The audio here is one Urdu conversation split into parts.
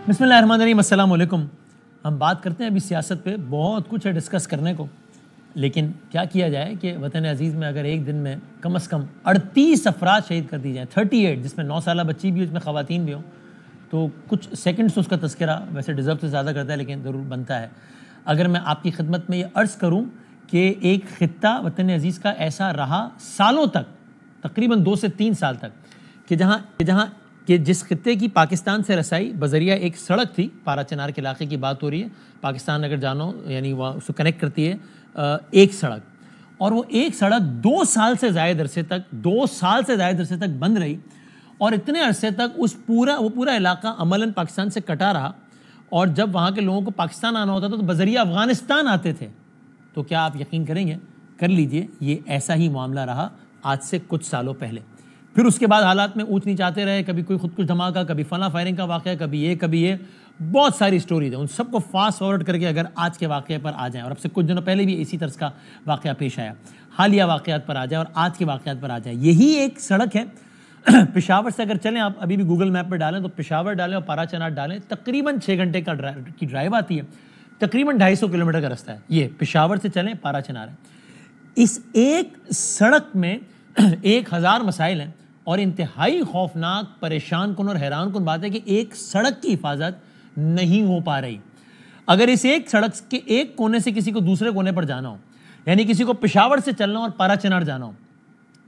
بسم اللہ الرحمن الرحیم، السلام علیکم۔ ہم بات کرتے ہیں ابھی سیاست پہ، بہت کچھ ہے ڈسکس کرنے کو، لیکن کیا کیا جائے کہ وطن عزیز میں اگر ایک دن میں کم از کم 38 افراد شہید کر دی جائیں، 38، جس میں 9 سالہ بچی بھی ہو، اس میں خواتین بھی ہوں، تو کچھ سیکنڈز اس کا تذکرہ ویسے ڈیزرو تو زیادہ کرتا ہے لیکن ضرور بنتا ہے۔ اگر میں آپ کی خدمت میں یہ عرض کروں کہ ایک خطہ وطن عزیز کا ایسا رہا سالوں تک، تقریباً 2 سے 3 سال تک، کہ جس خطے کی پاکستان سے رسائی بذریعہ ایک سڑک تھی، پارا چنار کے علاقے کی بات ہو رہی ہے، پاکستان اگر جانو یعنی وہاں اس کو کنیکٹ کرتی ہے ایک سڑک، اور وہ ایک سڑک 2 سال سے زائد عرصے تک بند رہی، اور اتنے عرصے تک وہ پورا علاقہ عملاً پاکستان سے کٹا رہا، اور جب وہاں کے لوگوں کو پاکستان آنا ہوتا تھا تو بذریعہ افغانستان آتے تھے۔ تو کیا آپ یقین کریں گے، کر لیجئے، یہ ایسا ہی معاملہ رہا آج سے کچھ سالوں پہلے۔ پھر اس کے بعد حالات میں اونچ نیچ آتے رہے، کبھی کوئی خود کش دھماکہ، کبھی فلاں فائرنگ کا واقعہ، کبھی یہ بہت ساری سٹوریز ہیں۔ ان سب کو فاسٹ فارورڈ کر کے اگر آج کے واقعے پر آ جائیں، اور اب سے کچھ دنوں پہلے بھی اسی طرز کا واقعہ پیش آیا، حالیہ واقعات پر آ جائیں اور آج کے واقعات پر آ جائیں، یہی ایک سڑک ہے۔ پشاور سے اگر چلیں، آپ ابھی بھی گوگل میپ پہ ڈالیں تو پشاور ڈالیں اور پارا چنار ڈالیں، تقریباً 6 گھنٹے کی ڈرائیو آتی ہے، تقریباً 250 کلومیٹر کا رستہ ہے۔ یہ پشاور سے چلیں، پارا چنار ہے۔ اس ایک سڑک میں 1000 مسائل ہیں، اور انتہائی خوفناک، پریشان کن اور حیران کن بات ہے کہ ایک سڑک کی حفاظت نہیں ہو پا رہی۔ اگر اس ایک سڑک کے ایک کونے سے کسی کو دوسرے کونے پر جانا ہو، یعنی کسی کو پشاور سے چلنا ہو اور پارا چنار جانا ہو،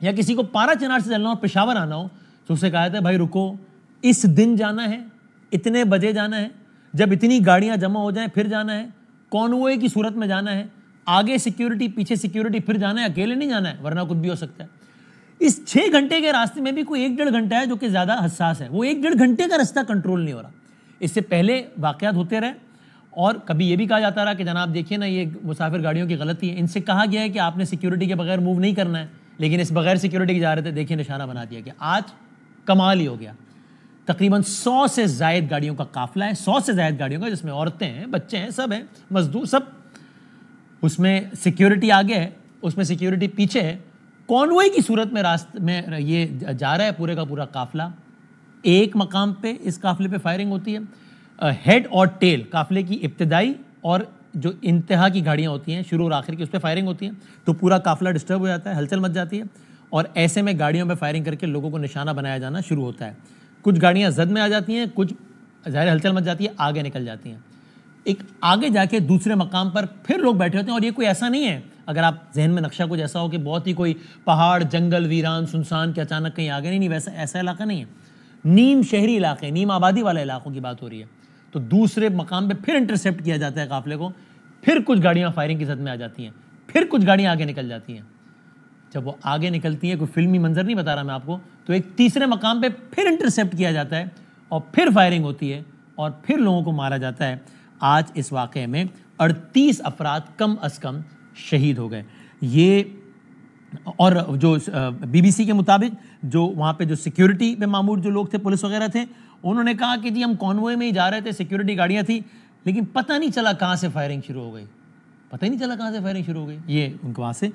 یا کسی کو پارا چنار سے چلنا ہو اور پشاور آنا ہو، تو اسے کہا جاتا ہے بھائی رکو، اس دن جانا ہے، اتنے بجے جانا ہے، جب اتنی گاڑیاں جمع ہو جائیں پھر جانا ہے، کانوے کی صورت میں جانا ہے، آگے سیکیورٹی پیچھے سیکیورٹی، پھر جانا ہے، اکیلے نہیں جانا ہے ورنہ کچھ بھی ہو سکتا ہے۔ اس 6 گھنٹے کے راستے میں بھی کوئی 1-1.5 گھنٹہ ہے جو کہ زیادہ حساس ہے، وہ 1-1.5 گھنٹے کا رستہ کنٹرول نہیں ہو رہا۔ اس سے پہلے واقعات ہوتے رہے، اور کبھی یہ بھی کہا جاتا رہا کہ جناب دیکھیے نا، یہ مسافر گاڑیوں کی غلطی ہے، ان سے کہا گیا ہے کہ آپ نے سیکیورٹی کے بغیر موو نہیں کرنا ہے، لیکن اس بغیر سیکیورٹی کے جا رہے تھے، دیکھیے نشانہ بنا دیا کہ آج کمال ہی ہو گیا۔ تقریباً 100 سے زائد گاڑیوں کا قافلہ ہے، 100 سے زائد گاڑیوں کا، جس میں عورتیں ہیں، بچے ہیں، سب ہیں، مزدور سب، اس میں سیکیورٹی آگے ہے، اس میں سیکیورٹی پیچھے ہے، کانوے کی صورت میں راستے میں یہ جا رہا ہے پورے کا پورا قافلہ۔ ایک مقام پہ اس قافلے پہ فائرنگ ہوتی ہے، ہیڈ اور ٹیل، قافلے کی ابتدائی اور جو انتہا کی گاڑیاں ہوتی ہیں، شروع اور آخر کی، اس پہ فائرنگ ہوتی ہے، تو پورا قافلہ ڈسٹرب ہو جاتا ہے، ہلچل مچ جاتی ہے، اور ایسے میں گاڑیوں پہ فائرنگ کر کے لوگوں کو نشانہ بنایا جانا شروع ہوتا ہے۔ کچھ گاڑیاں زد میں آ جاتی ہیں، کچھ ظاہر ہلچل مچ جاتی ہے، آگے نکل جاتی ہیں۔ ایک آگے جا کے دوسرے مقام پر پھر لوگ بیٹھے ہوتے ہیں، اور یہ کوئی ایسا نہیں ہے، اگر آپ ذہن میں نقشہ کچھ ایسا ہو کہ بہت ہی کوئی پہاڑ، جنگل، ویران، سنسان کے اچانک کہیں آگے نہیں، ویسا ایسا علاقہ نہیں ہے، نیم شہری علاقے، نیم آبادی والے علاقوں کی بات ہو رہی ہے۔ تو دوسرے مقام پہ پھر انٹرسیپٹ کیا جاتا ہے قافلے کو، پھر کچھ گاڑیاں فائرنگ کی زد میں آ جاتی ہیں، پھر کچھ گاڑیاں آگے نکل جاتی ہیں۔ جب وہ آگے نکلتی ہیں، کوئی فلمی منظر نہیں بتا رہا میں آپ کو، تو ایک تیسرے مقام پہ پھر انٹرسیپٹ کیا جاتا ہے، اور پھر فائرنگ ہوتی ہے، اور پھر لوگوں کو مارا جاتا ہے۔ آج اس واقعے میں 38 افراد کم از کم شہید ہو گئے۔ یہ، اور جو BBC کے مطابق جو وہاں پہ جو سیکیورٹی پہ معمور جو لوگ تھے، پولیس وغیرہ تھے، انہوں نے کہا کہ جی ہم کانوے میں ہی جا رہے تھے، سیکیورٹی گاڑیاں تھیں، لیکن پتہ نہیں چلا کہاں سے فائرنگ شروع ہو گئی، یہ ان کو وہاں سے۔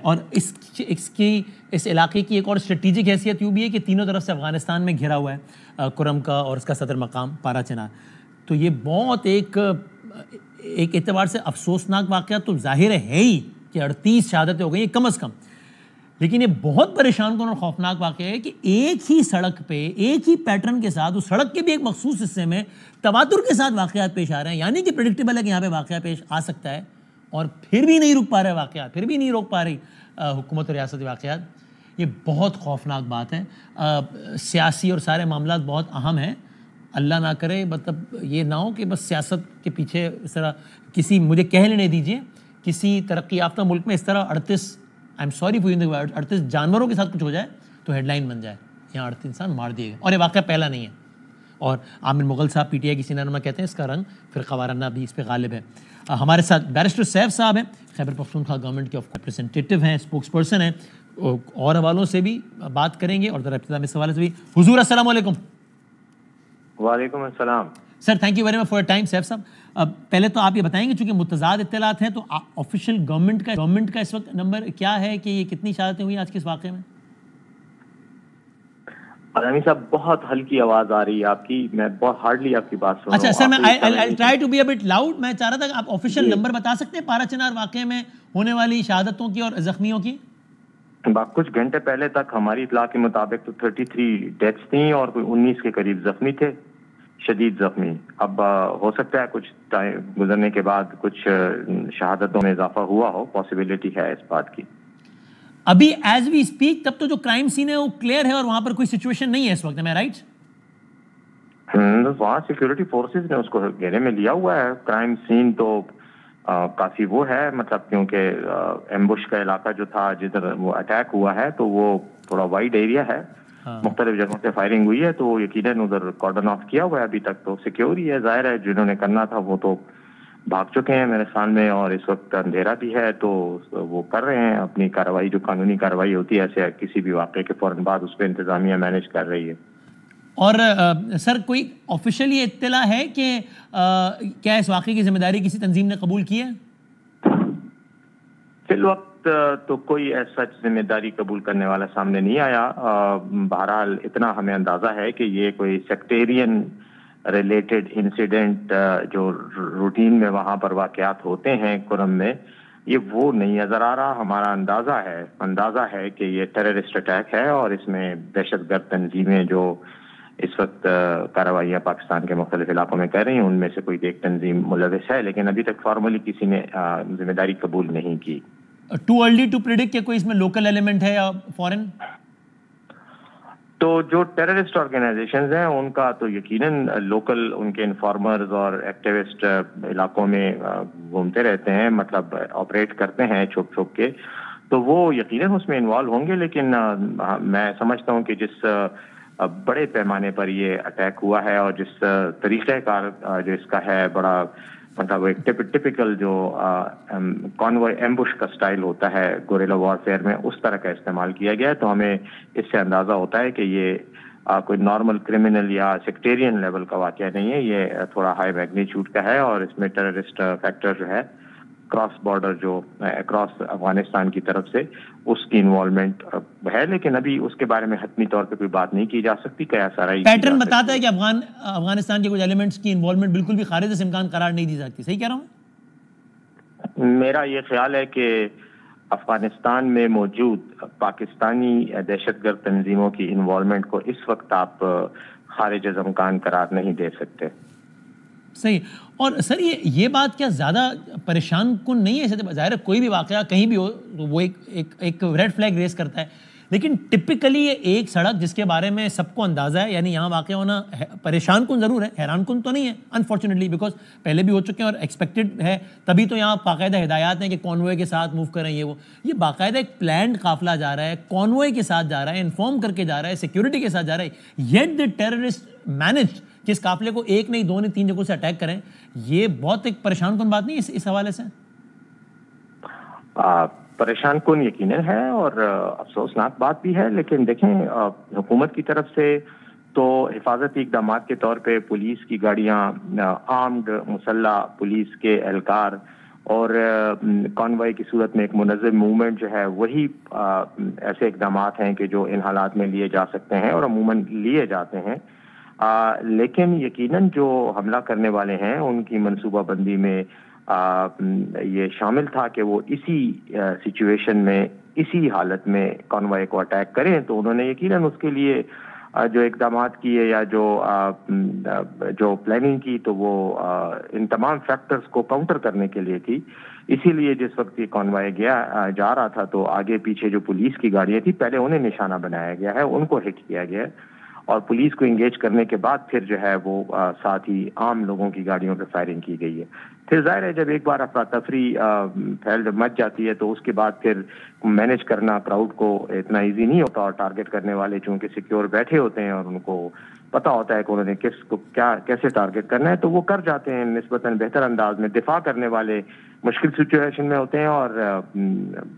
اور اس علاقے کی ایک اور اسٹریٹجک حیثیت یوں بھی ہے کہ تینوں طرف سے افغانستان میں گھرا ہوا ہے، کرم کا اور اس کا صدر مقام پارا چنار۔ تو یہ بہت ایک اعتبار سے افسوسناک واقعہ تو ظاہر ہے ہی کہ 38 شہادتیں ہو گئی ہیں کم از کم، لیکن یہ بہت پریشان کن اور خوفناک واقعہ ہے کہ ایک ہی سڑک پہ، ایک ہی پیٹرن کے ساتھ، اس سڑک کے بھی ایک مخصوص حصے میں تواتر کے ساتھ واقعات پیش آ رہے ہیں، یعنی کہ پریڈکٹیبل ہے کہ یہاں پہ واقعہ پیش آ سکتا ہے، اور پھر بھی نہیں رک پا رہے واقعات، پھر بھی نہیں روک پا رہی حکومت اور ریاستی واقعات۔ یہ بہت خوفناک بات ہے۔ سیاسی اور سارے معاملات بہت اہم ہیں، اللہ نہ کرے مطلب یہ نہ ہو کہ بس سیاست کے پیچھے اس طرح کسی، مجھے کہہ لینے دیجئے، کسی ترقی یافتہ ملک میں اس طرح 38 جانوروں کے ساتھ کچھ ہو جائے تو ہیڈ لائن بن جائے، یہاں 38 انسان مار دیے گئے، اور یہ واقعہ پہلا نہیں ہے۔ اور عامر مغل صاحب PTI کی سینہ نما کہتے ہیں اس کا رنگ فرقہ وارانہ بھی اس پہ غالب ہے۔ ہمارے ساتھ بیرسٹر سیف صاحب ہیں، خیبر پختونخوا گورنمنٹ کے ریپرزنٹیٹیو ہیں، اسپوکس پرسن ہیں، اور حوالوں سے بھی بات کریں گے، اور ذرا ابتدا میں اس حوالے سے بھی۔ حضور السلام علیکم۔ وعلیکم السلام sir, thank you very much for your time. Saif صاحب، پہلے تو آپ یہ بتائیں گے، چونکہ متضاد اطلاعات ہیں، تو آفیشیل گورنمنٹ کا اس وقت نمبر کیا ہے کہ یہ کتنی شہادتیں ہوئی آج کے اس واقعے میں؟ عالمی صاحب بہت ہلکی آواز آ رہی ہے آپ کی, میں بہت ہارڈلی آپ کی بات سن رہا ہوں. اچھا سر, میں I'll try to be a bit loud. میں چاہ رہا تھا کہ آپ آفیشیل نمبر بتا سکتے ہیں پارا چنار واقعے میں ہونے والی شہادتوں کی اور زخمیوں کی؟ کچھ گھنٹے پہلے تک ہماری اطلاع کے مطابق تو 33 ڈیتھس تھیں اور کوئی 19 کے قریب زخمی تھے, شدید زخمی. اب ہو سکتا ہے کچھ ٹائم گزرنے کے بعد کچھ شہادتوں میں اضافہ ہوا ہو, پاسبلٹی ہے اس بات کی. ابھی ایز وی اسپیک تب تو جو کرائم سین ہے وہ کلیئر ہے اور وہاں پر کوئی سچویشن نہیں ہے اس وقت, میں رائٹ؟ وہاں سیکورٹی فورسز نے اس کو گھیرے میں لیا ہوا ہے. کرائم سین تو کافی وہ ہے, مطلب کیونکہ ایمبوش کا علاقہ جو تھا جدھر وہ اٹیک ہوا ہے تو وہ تھوڑا وائڈ ایریا ہے, مختلف جگہوں سے فائرنگ ہوئی ہے, تو یقیناً ادھر کارڈن آف کیا ہوا ہے. ابھی تک تو سیکیور ہی ہے, ظاہر ہے جنہوں نے کرنا تھا وہ تو بھاگ چکے ہیں میرے خیال میں, اور اس وقت اندھیرا بھی ہے تو وہ کر رہے ہیں اپنی کارروائی, جو قانونی کارروائی ہوتی ہے ایسے کسی بھی واقعے کے فوراً بعد اس پہ انتظامیہ مینیج کر رہی ہے. اور سر کوئی آفیشیلی اطلاع ہے کہ کیا اس واقعے کی ذمہ داری کسی تنظیم نے قبول کی ہے؟ فی الوقت تو کوئی ایسا ذمہ داری قبول کرنے والا سامنے نہیں آیا. بہرحال اتنا ہمیں اندازہ ہے کہ یہ کوئی سیکٹیرین ریلیٹڈ انسیڈنٹ جو روٹین میں وہاں پر واقعات ہوتے ہیں کرم میں, یہ وہ نہیں نظر آ رہا. ہمارا اندازہ ہے کہ یہ ٹیررسٹ اٹیک ہے اور اس میں دہشت گرد تنظیمیں جو اس وقت کارروائیاں پاکستان کے مختلف علاقوں میں کر رہی ہیں ان میں سے کوئی ایک تنظیم ملوث ہے, لیکن ابھی تک فارملی کسی نے ذمہ داری قبول نہیں کی. ٹو ارلی ٹو پریڈکٹ کہ کوئی اس میں لوکل ایلیمنٹ ہے یا فورن؟ تو جو ٹیررسٹ آرگنائزیشنز ہیں ان کا تو یقیناً لوکل ان کے انفارمرز اور ایکٹیوسٹ علاقوں میں گھومتے رہتے ہیں, مطلب آپریٹ کرتے ہیں چھپ چھپ کے, تو وہ یقیناً اس میں انوالو ہوں گے. لیکن میں سمجھتا ہوں کہ جس بڑے پیمانے پر یہ اٹیک ہوا ہے اور جس طریقہ کار جو اس کا ہے, بڑا مطلب ایک ٹپیکل جو کانوائے ایمبوش کا سٹائل ہوتا ہے گوریلا وارفیئر میں, اس طرح کا استعمال کیا گیا ہے. تو ہمیں اس سے اندازہ ہوتا ہے کہ یہ کوئی نارمل کرمنل یا سیکٹیرین لیول کا واقعہ نہیں ہے, یہ تھوڑا ہائی میگنیچیوڈ کا ہے اور اس میں ٹیررسٹ فیکٹر جو ہے کراس بارڈر جو اکراس افغانستان کی طرف سے اس کی انوالومنٹ ہے. لیکن ابھی اس کے بارے میں حتمی طور پہ کوئی بات نہیں کی جا سکتی. کیا سارا پیٹرن بتاتا ہے کہ افغانستان کے کچھ ایلیمنٹس کی انوالومنٹ بالکل بھی خارج سے امکان قرار نہیں دی جاتی, صحیح کہہ رہا ہوں؟ میرا یہ خیال ہے کہ افغانستان میں موجود پاکستانی دہشت گرد تنظیموں کی انوالومنٹ کو اس وقت آپ خارج از امکان قرار نہیں دے سکتے. صحیح. اور سر یہ بات کیا زیادہ پریشان کن نہیں ہے؟ ظاہر ہے کوئی بھی واقعہ کہیں بھی ہو تو وہ ایک ریڈ فلیگ ریز کرتا ہے, لیکن ٹپکلی یہ ایک سڑک جس کے بارے میں سب کو اندازہ ہے, یعنی یہاں واقع ہونا پریشان کن ضرور ہے, حیران کن تو نہیں ہے انفارچونیٹلی, بیکاز پہلے بھی ہو چکے ہیں اور ایکسپیکٹڈ ہے, تبھی تو یہاں باقاعدہ ہدایات ہیں کہ کانوائے کے ساتھ موو کریں. یہ باقاعدہ ایک پلانڈ قافلہ جا رہا ہے, کانوائے کے ساتھ جا رہا ہے, انفارم کر کے جا رہا ہے, سیکیورٹی کے ساتھ جا رہا ہے, یٹ دی ٹیررسٹ مینجڈ کہ اس قافلے کو ایک نہیں, دو نہیں, 3 جگہوں سے اٹیک کریں. یہ بہت ایک پریشان کن بات نہیں ہے اس حوالے سے؟ پریشان کن یقیناً ہے اور افسوسناک بات بھی ہے. لیکن دیکھیں حکومت کی طرف سے تو حفاظتی اقدامات کے طور پہ پولیس کی گاڑیاں, آرمڈ مسلح پولیس کے اہلکار اور کانوائے کی صورت میں ایک منظم موومنٹ جو ہے وہی ایسے اقدامات ہیں کہ جو ان حالات میں لیے جا سکتے ہیں اور عموماً لیے جاتے ہیں. لیکن یقیناً جو حملہ کرنے والے ہیں ان کی منصوبہ بندی میں یہ شامل تھا کہ وہ اسی سچویشن میں, اسی حالت میں کانوائے کو اٹیک کریں. تو انہوں نے یقیناً اس کے لیے جو اقدامات کیے یا جو پلاننگ کی تو وہ ان تمام فیکٹرز کو کاؤنٹر کرنے کے لیے تھی. اسی لیے جس وقت یہ کانوائے جا رہا تھا تو آگے پیچھے جو پولیس کی گاڑیاں تھیں پہلے انہیں نشانہ بنایا گیا ہے, ان کو ہٹ کیا گیا ہے, اور پولیس کو انگیج کرنے کے بعد پھر جو ہے وہ ساتھ ہی عام لوگوں کی گاڑیوں پہ فائرنگ کی گئی ہے. پھر ظاہر ہے جب ایک بار افراتفری پھیل مچ جاتی ہے تو اس کے بعد پھر مینیج کرنا کراؤڈ کو اتنا ایزی نہیں ہوتا, اور ٹارگٹ کرنے والے چونکہ سیکیور بیٹھے ہوتے ہیں اور ان کو پتہ ہوتا ہے کہ انہوں نے کس کو کیسے ٹارگٹ کرنا ہے, تو وہ کر جاتے ہیں نسبتاً بہتر انداز میں. دفاع کرنے والے مشکل سچویشن میں ہوتے ہیں اور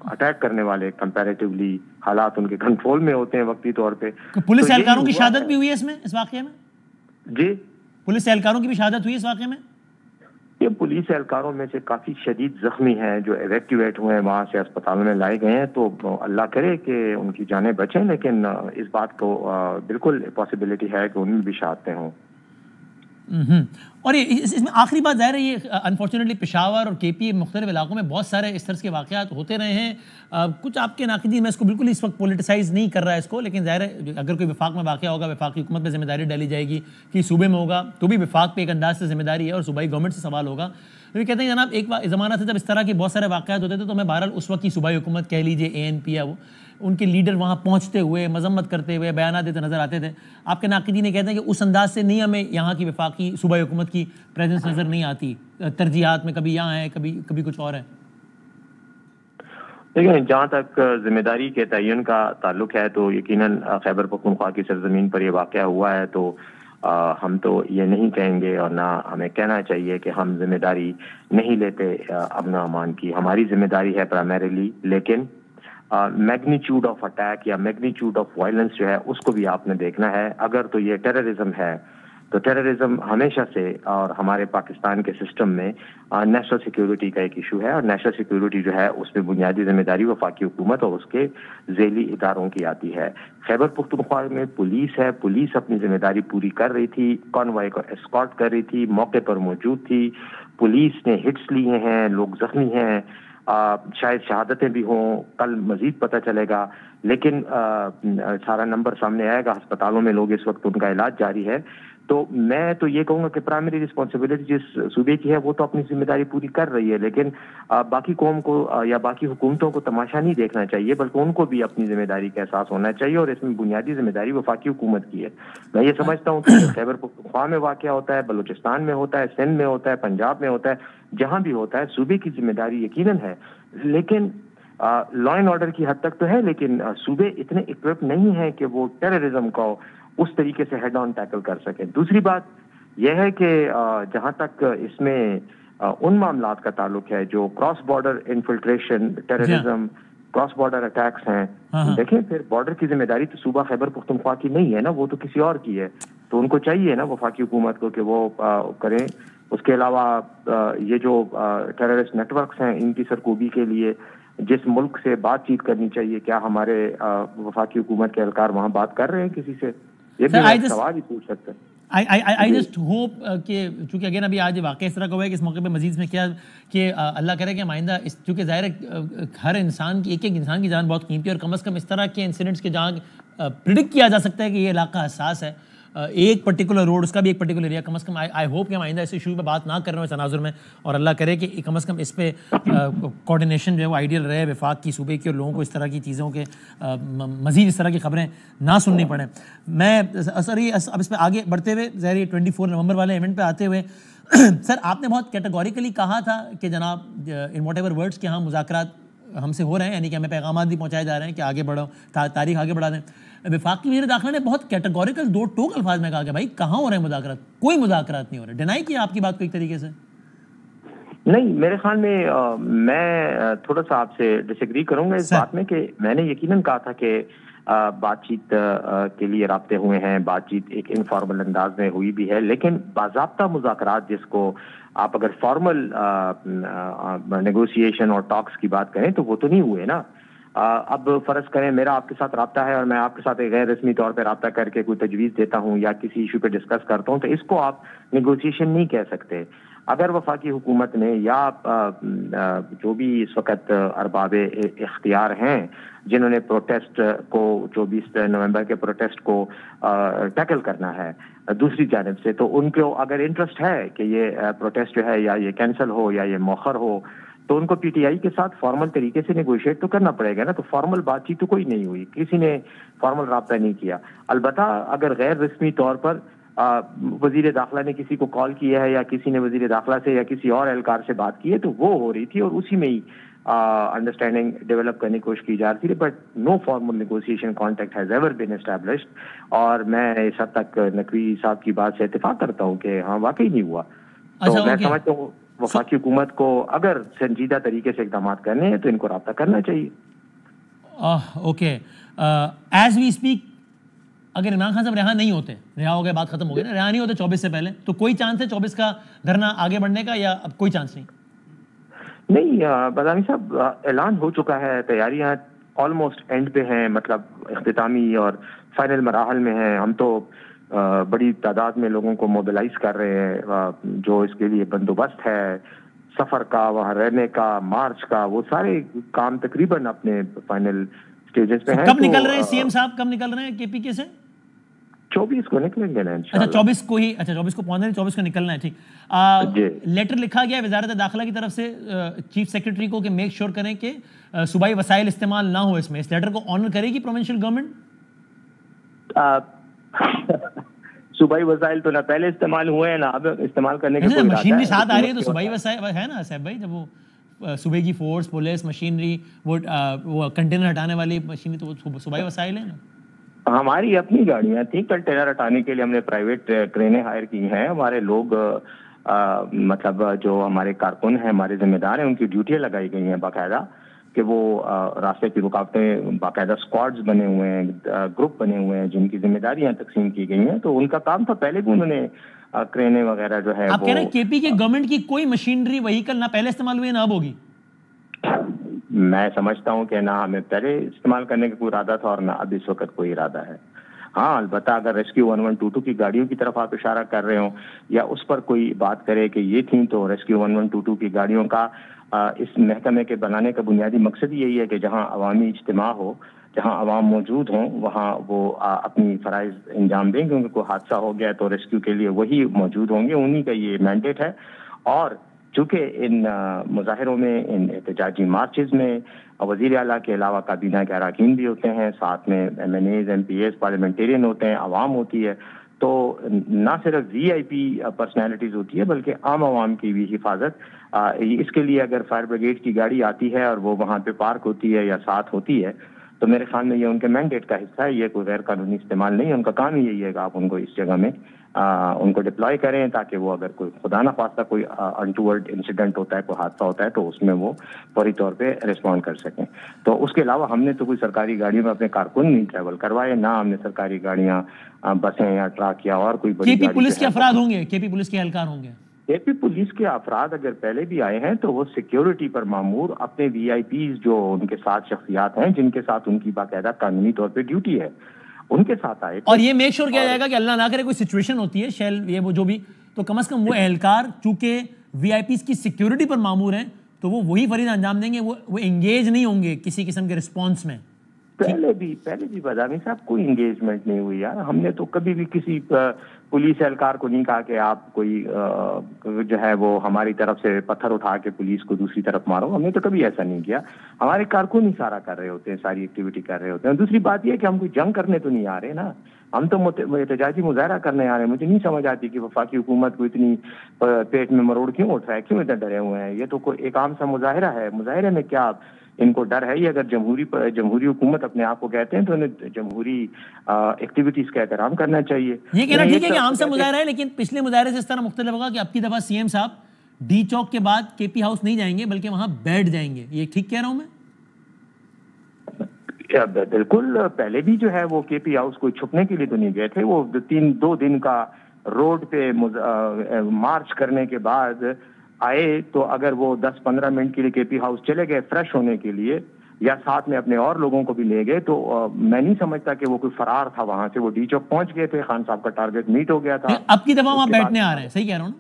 اٹیک کرنے والے کمپیریٹیولی حالات ان کے کنٹرول میں ہوتے ہیں وقتی طور پہ. پولیس اہلکاروں کی شہادت بھی ہوئی ہے اس واقعے میں؟ جی, پولیس اہلکاروں کی بھی شہادت ہوئی اس واقعے میں؟ یہ پولیس اہلکاروں میں سے کافی شدید زخمی ہیں جو ایویکیویٹ ہوئے ہیں وہاں سے اسپتالوں میں لائے گئے ہیں، تو اللہ کرے کہ ان کی جانیں بچیں، لیکن اس بات کو بالکل پاسبلٹی ہے کہ ان میں بھی شہادتیں ہوں۔ اور اس میں آخری بات ظاہر ہے، یہ انفارچونیٹلی پشاور اور کے پی مختلف علاقوں میں بہت سارے اس طرح کے واقعات ہوتے رہے ہیں۔ کچھ آپ کے ناقدین، میں اس کو بالکل اس وقت پولیٹیسائز نہیں کر رہا ہے اس کو، لیکن ظاہر ہے اگر کوئی وفاق میں واقعہ ہوگا، وفاقی حکومت پہ ذمہ داری ڈالی جائے گی کہ صوبے میں ہوگا تو بھی وفاق پہ ایک انداز سے ذمہ داری ہے اور صوبائی گورنمنٹ سے سوال ہوگا۔ تو یہ کہتے ہیں جناب ایک زمانہ تھا جب اس طرح کے بہت سارے واقعات ہوتے تھے تو میں بہرحال اس وقت کی صوبائی حکومت کہہ لیجیے ANP ہے وہ، ان کے لیڈر وہاں پہنچتے ہوئے مذمت کرتے ہوئے بیانات دیتے نظر آتے تھے۔ آپ کے ناقدین کہتے ہیں کہ اس انداز سے نہیں ہمیں یہاں کی وفاقی صوبائی حکومت کی پریزنس نظر نہیں آتی، ترجیحات میں کبھی یہاں ہے کبھی کچھ اور ہے۔ دیکھیں، جہاں تک ذمہ داری کے تعین کا تعلق ہے تو یقیناً خیبر پختونخوا کی سرزمین پر یہ واقعہ ہوا ہے، تو ہم تو یہ نہیں کہیں گے اور نہ ہمیں کہنا چاہیے کہ ہم ذمہ داری نہیں لیتے امن و امان کی۔ ہماری ذمہ داری ہے پرائمریلی، لیکن میگنیچیوڈ آف اٹیک یا میگنیچیوڈ آف وائلنس جو ہے اس کو بھی آپ نے دیکھنا ہے۔ اگر تو یہ ٹیررزم ہے تو ٹیررزم ہمیشہ سے اور ہمارے پاکستان کے سسٹم میں نیشنل سیکیورٹی کا ایک ایشو ہے، اور نیشنل سیکیورٹی جو ہے اس میں بنیادی ذمہ داری وفاقی حکومت اور اس کے ذیلی اداروں کی آتی ہے۔ خیبر پختونخوا میں پولیس ہے، پولیس اپنی ذمہ داری پوری کر رہی تھی، کانوائے کو اسکارٹ کر رہی تھی، موقع پر موجود تھی، پولیس نے ہٹس لیے ہیں، لوگ زخمی ہیں، شاید شہادتیں بھی ہوں، کل مزید پتہ چلے گا، لیکن سارا نمبر سامنے آئے گا۔ ہسپتالوں میں لوگ اس وقت ان کا علاج جاری ہے۔ تو میں تو یہ کہوں گا کہ پرائمری رسپانسبلٹی جس صوبے کی ہے وہ تو اپنی ذمہ داری پوری کر رہی ہے، لیکن باقی قوم کو یا باقی حکومتوں کو تماشا نہیں دیکھنا چاہیے، بلکہ ان کو بھی اپنی ذمہ داری کا احساس ہونا چاہیے، اور اس میں بنیادی ذمہ داری وفاقی حکومت کی ہے۔ میں یہ سمجھتا ہوں کہ خیبر پختونخوا میں واقعہ ہوتا ہے، بلوچستان میں ہوتا ہے، سندھ میں ہوتا ہے، پنجاب میں ہوتا ہے، جہاں بھی ہوتا ہے صوبے کی ذمہ داری یقیناً ہے، لیکن لا اینڈ آرڈر کی حد تک تو ہے، لیکن صوبے اتنے اکوپ نہیں ہیں کہ وہ ٹیررزم کو اس طریقے سے ہیڈ آن ٹیکل کر سکیں۔ دوسری بات یہ ہے کہ جہاں تک اس میں ان معاملات کا تعلق ہے جو cross border infiltration, terrorism, cross border attacks ہیں، دیکھیں پھر بارڈر کی ذمہ داری تو صوبہ خیبر پختونخوا کی نہیں ہے نا، وہ تو کسی اور کی ہے، تو ان کو چاہیے نا وفاقی حکومت کو کہ وہ کریں۔ اس کے علاوہ یہ جو ٹیررسٹ نیٹ ورکس ہیں ان کی سرکوبی کے لیے جس ملک سے بات چیت کرنی چاہیے، کیا ہمارے وفاقی حکومت کے اہلکار وہاں بات کر رہے ہیں کسی سے؟ یہ بھی سوال ہی پوچھ سکتے ہیں۔ I just hope کہ چونکہ اگین ابھی آج واقعہ اس طرح کا ہوا ہے کہ اس موقع پہ مزید میں کیا کہ اللہ کرے کہ آئندہ چونکہ ظاہر ہے ہر انسان کی ایک انسان کی جان بہت قیمتی ہے، اور کم از کم اس طرح کے انسیڈنٹس کے جہاں پریڈکٹ کیا جا سکتا ہے کہ یہ علاقہ حساس ہے، ایک پرٹیکولر روڈ، اس کا بھی ایک particular area, come is come I hope کہ ہم آئندہ اس ایشو پہ بات نہ کر رہے ہوں تناظر میں، اور اللہ کرے کہ کم از کم اس پہ کوارڈینیشن جو ہے وہ آئیڈیل رہے وفاق کی، صوبے کی، اور لوگوں کو اس طرح کی چیزوں کے مزید اس طرح کی خبریں نہ سننی پڑیں۔ میں اب اس پہ آگے بڑھتے ہوئے ظاہر 24 نومبر والے ایونٹ پہ آتے ہوئے سر آپ نے بہت کیٹیگوریکلی کہا تھا کہ جناب ان واٹ ایور ورڈس کہ ہاں مذاکرات ہم سے ہو رہے ہیں، یعنی کہ ہمیں پیغامات بھی پہنچائے جا رہے ہیں کہ آگے بڑھو، تاریخ آگے بڑھا دیں۔ وفاقی وزیر داخلہ نے بہت کیٹیگوریکل دو ٹوک الفاظ میں کہا کہ بھائی کہاں ہو رہے ہیں مذاکرات، کوئی مذاکرات نہیں ہو رہے، ڈینائی کیا آپ کی بات کو ایک طریقے سے؟ نہیں، میرے خیال میں تھوڑا سا آپ سے ڈس ایگری کروں گا اس بات میں کہ میں نے یقیناً کہا تھا کہ بات چیت کے لیے رابطے ہوئے ہیں، بات چیت ایک انفارمل انداز میں ہوئی بھی ہے، لیکن باضابطہ مذاکرات جس کو آپ اگر فارمل نیگوسیشن اور ٹاکس کی بات کریں تو وہ تو نہیں ہوئے نا۔ اب فرض کریں میرا آپ کے ساتھ رابطہ ہے اور میں آپ کے ساتھ ایک غیر رسمی طور پہ رابطہ کر کے کوئی تجویز دیتا ہوں یا کسی ایشو پہ ڈسکس کرتا ہوں، تو اس کو آپ نیگوسیشن نہیں کہہ سکتے۔ اگر وفاقی حکومت نے یا جو بھی اس وقت ارباب اختیار ہیں جنہوں نے پروٹیسٹ کو 24 نومبر کے پروٹیسٹ کو ٹیکل کرنا ہے دوسری جانب سے، تو ان کو اگر انٹرسٹ ہے کہ یہ پروٹیسٹ جو ہے یا یہ کینسل ہو یا یہ مؤخر ہو، تو ان کو پی ٹی آئی کے ساتھ فارمل طریقے سے نیگوشیٹ تو کرنا پڑے گا نا۔ تو فارمل بات چیت تو کوئی نہیں ہوئی، کسی نے فارمل رابطہ نہیں کیا۔ البتہ اگر غیر رسمی طور پر وزیر داخلہ نے کسی کو کال کیا ہے یا کسی نے وزیر داخلہ سے یا کسی اور اہلکار سے بات کی ہے تو وہ ہو رہی تھی، اور اسی میں ہی انڈرسٹینڈنگ ڈیولپ کرنے کی کوشش کی جا رہی تھی، but no formal negotiation contact has ever been established. اور میں اس حد تک نقوی صاحب کی بات سے اتفاق کرتا ہوں کہ ہاں واقعی نہیں ہوا۔ تو میں سمجھتا ہوں وفاقی حکومت کو اگر سنجیدہ طریقے سے اقدامات کرنے ہیں تو ان کو رابطہ کرنا چاہیے۔ اوکے، ایز وی اسپیک اگر عمران خان صاحب رہا نہیں ہوتے, رہا ہو گئے بات ختم ہو گئی نا, رہا نہیں ہوتے 24 سے پہلے, تو کوئی چانس ہے 24 کا دھرنا آگے بڑھنے کا, یا اب کوئی چانس نہیں؟ نہیں بادامی صاحب, اعلان ہو چکا ہے, تیاریاں آلموسٹ اینڈ پہ ہیں, مطلب اختتامی اور فائنل مراحل میں ہیں. ہم تو بڑی تعداد میں لوگوں کو موبلائز کر رہے ہیں, جو اس کے لیے بندوبست ہے, سفر کا, وہاں رہنے کا, مارچ کا, وہ سارے کام تقریباً اپنے فائنل سٹیجز پہ ہیں. کب نکل رہے ہیں سی ایم صاحب, کب نکل رہے ہیں کے پی کے سے؟ 24 کو نکلیں گے نا انشاءاللہ. اچھا 24 کو ہی, اچھا 24 کو پہنچنا ہے, 24 کو نکلنا ہے, ٹھیک. لیٹر لکھا گیا ہے وزارت داخلہ کی طرف سے چیف سیکرٹری کو کہ میک شور کریں کہ صوبائی وسائل استعمال نہ ہو اس میں. اس لیٹر کو آنر کرے گی پروونشل گورنمنٹ؟ صوبائی وسائل تو نہ پہلے استعمال ہوئے ہیں, نہ اب استعمال کرنے کے کوئی ارادہ ہے. مشینری ساتھ آ رہی ہے تو صوبائی وسائل ہے نا صاحب بھائی, جب وہ صوبے کی فورس, پولیس, مشینری, وہ کنٹینر ہٹانے والی مشینری, تو وہ صوبائی وسائل ہے نا. ہماری اپنی گاڑیاں تھیں, کنٹینر ہٹانے کے لیے ہم نے پرائیویٹ کرینیں ہائر کی ہیں. ہمارے لوگ مطلب جو ہمارے کارکن ہیں, ہمارے ذمہ دار ہیں, ان کی ڈیوٹیاں لگائی گئی ہیں باقاعدہ, کہ وہ راستے کی رکاوٹیں, باقاعدہ اسکواڈز بنے ہوئے ہیں, گروپ بنے ہوئے ہیں جن کی ذمہ داریاں تقسیم کی گئی ہیں. تو ان کا کام تھا, پہلے بھی انہوں نے کرینیں وغیرہ جو ہے. آپ کہہ رہے ہیں کے پی کے گورنمنٹ کی کوئی مشینری وہیکل نہ پہلے استعمال ہوئی نہ اب ہوگی؟ میں سمجھتا ہوں کہ نہ ہمیں پہلے استعمال کرنے کا کوئی ارادہ تھا اور نہ اب اس وقت کوئی ارادہ ہے. ہاں البتہ اگر ریسکیو 1122 کی گاڑیوں کی طرف آپ اشارہ کر رہے ہوں یا اس پر کوئی بات کرے کہ یہ تھیں, تو ریسکیو 1122 کی گاڑیوں کا اس محکمے کے بنانے کا بنیادی مقصد یہی ہے کہ جہاں عوامی اجتماع ہو, جہاں عوام موجود ہوں, وہاں وہ اپنی فرائض انجام دیں. کیونکہ کوئی حادثہ ہو گیا تو ریسکیو کے لیے وہی موجود ہوں گے, انہی کا یہ مینڈیٹ ہے. اور چونکہ ان مظاہروں میں, ان احتجاجی مارچز میں وزیر اعلیٰ کے علاوہ کابینہ کے اراکین بھی ہوتے ہیں, ساتھ میں M N As, M P As, parliamentarian ہوتے ہیں, عوام ہوتی ہے, تو نہ صرف وی آئی پی پرسنالٹیز ہوتی ہے بلکہ عام عوام کی بھی حفاظت. اس کے لیے اگر فائر بریگیڈ کی گاڑی آتی ہے اور وہ وہاں پہ پارک ہوتی ہے یا ساتھ ہوتی ہے, تو میرے خیال میں یہ ان کے مینڈیٹ کا حصہ ہے. یہ کوئی غیر قانونی استعمال نہیں ہے, ان کا کام ہی یہی ہے کہ آپ ان کو اس جگہ میں ان کو ڈپلوائے کریں, تاکہ وہ اگر کوئی خدا نہ خواستہ کوئی انٹورڈ انسیڈنٹ ہوتا ہے, کوئی حادثہ ہوتا ہے, تو اس میں وہ فوری طور پہ ریسپونڈ کر سکیں. تو اس کے علاوہ ہم نے تو کوئی سرکاری گاڑیوں میں اپنے کارکن نہیں ٹریول کروائے, نہ ہم نے سرکاری گاڑیاں, بسیں یا ٹرک یا اور کوئی بڑی کے پی پولیس کے افراد ہوں گے, کے پی پولیس کے اہلکار ہوں گے. کے پی پولیس کے افراد اگر پہلے بھی آئے ہیں تو وہ سیکیورٹی پر مامور اپنے وی آئی پیز جو ان کے ساتھ شخصیات ہیں, جن کے ساتھ ان کی باقاعدہ قانونی طور پہ ڈیوٹی ہے, ان کے ساتھ آئے. اور یہ میک شور کیا جائے گا کہ اللہ نہ کرے کوئی سچویشن ہوتی ہے شیل یہ وہ جو بھی, تو کم از کم وہ اہلکار چونکہ وی آئی پیز کی سیکیورٹی پر مامور ہیں, تو وہ وہی فریضہ انجام دیں گے, وہ انگیج نہیں ہوں گے کسی قسم کے رسپانس میں. پہلے بھی بادامی صاحب کوئی انگیجمنٹ نہیں ہوئی یار. ہم نے تو کبھی بھی کسی پولیس اہلکار کو نہیں کہا کہ آپ کوئی جو ہے وہ ہماری طرف سے پتھر اٹھا کے پولیس کو دوسری طرف مارو. ہم نے تو کبھی ایسا نہیں کیا. ہمارے کارکن ہی سارا کر رہے ہوتے ہیں, ساری ایکٹیویٹی کر رہے ہوتے ہیں. دوسری بات یہ ہے کہ ہم کوئی جنگ کرنے تو نہیں آ رہے نا, ہم تو احتجاجی مظاہرہ کرنے آ رہے ہیں. مجھے نہیں سمجھ آتی کہ وفاقی حکومت کو اتنی پیٹ میں مروڑ کیوں اٹھ رہا ہے, کیوں اتنے ڈرے ہوئے ہیں. یہ تو کوئی ایک عام سا مظاہرہ ہے, مظاہرے میں کیا ان کو ڈر ہے. یہ اگر جمہوری حکومت اپنے آپ کو کہتے ہیں تو انہیں جمہوری ایکٹیویٹیز کا احترام کرنا چاہیے. یہ کہنا ٹھیک ہے کہ عام سا مظاہرہ ہے, لیکن پچھلے مظاہرے سے اس طرح مختلف ہوگا کہ اب کی دفعہ سی ایم صاحب ڈی چوک کے بعد کے پی ہاؤس نہیں جائیں گے بلکہ وہاں بیٹھ جائیں گے. یہ ٹھیک کہہ رہا ہوں میں؟ بالکل. پہلے بھی جو ہے وہ کے پی ہاؤس کوئی چھپنے کے لیے تو نہیں گئے تھے. وہ 2 دن کا روڈ پہ مارچ کرنے کے بعد آئے, تو اگر وہ 10-15 منٹ کے لیے کے پی ہاؤس چلے گئے فریش ہونے کے لیے, یا ساتھ میں اپنے اور لوگوں کو بھی لے گئے, تو میں نہیں سمجھتا کہ وہ کوئی فرار تھا وہاں سے. وہ ڈی چوک پہنچ گئے تھے, خان صاحب کا ٹارگٹ میٹ ہو گیا تھا. اب کی دفعہ وہاں بیٹھنے آ رہے ہیں, صحیح کہہ رہا ہوں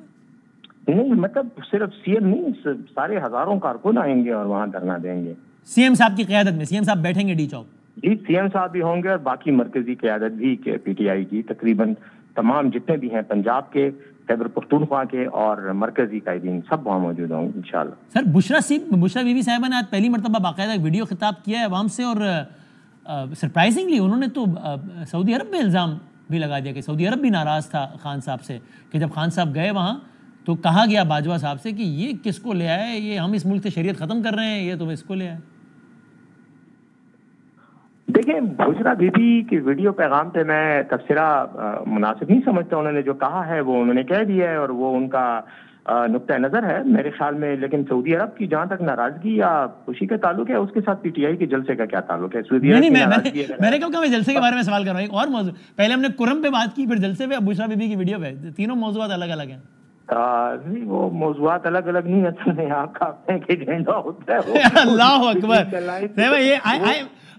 نا؟ نہیں مطلب صرف سی ایم نہیں, سارے ہزاروں کارکن آئیں گے اور وہاں دھرنا دیں گے. سی ایم صاحب کی قیادت میں سی ایم صاحب بیٹھیں گے ڈی چوک؟ جی سی ایم صاحب بھی ہوں گے, اور باقی مرکزی قیادت بھی پی ٹی آئی کی تقریباً تمام جتنے بھی ہیں, پنجاب کے, خیبر پختونخوا کے اور مرکزی قائدین سب وہاں موجود ہوں گے انشاءاللہ. سر بشرا بی بی صاحبہ نے آج پہلی مرتبہ باقاعدہ ایک ویڈیو خطاب کیا ہے عوام سے, اور سرپرائزنگلی انہوں نے تو سعودی عرب پہ الزام بھی لگا دیا کہ سعودی عرب بھی ناراض تھا خان صاحب سے, کہ جب خان صاحب گئے وہاں تو کہا گیا باجوہ صاحب سے کہ یہ کس کو لے آئے, یہ ہم اس ملک سے شریعت ختم کر رہے ہیں, یہ تو اس کو لے آئے. دیکھیں بشرا بی بی کی ویڈیو پیغام پہ میں تبصرہ مناسب نہیں سمجھتا. انہوں نے جو کہا ہے وہ انہوں نے کہہ دیا ہے, اور وہ ان کا نقطہ نظر ہے میرے خیال میں. لیکن سعودی عرب کی جہاں تک ناراضگی یا خوشی کا تعلق ہے اس کے ساتھ پی ٹی آئی کے جلسے کا کیا تعلق ہے؟ سعودی عرب میں نے کہا میں جلسے کے بارے میں سوال کر رہا ہوں. ایک اور موضوع, پہلے ہم نے کرم پہ بات کی, پھر جلسے پہ, اب بشرا بی بی کی ویڈیو پہ, تینوں موضوعات الگ الگ ہیں. نہیں وہ موضوعات الگ الگ نہیں, اصل میں آپ کا ایجنڈا ہوتا ہے. اللہ اکبر.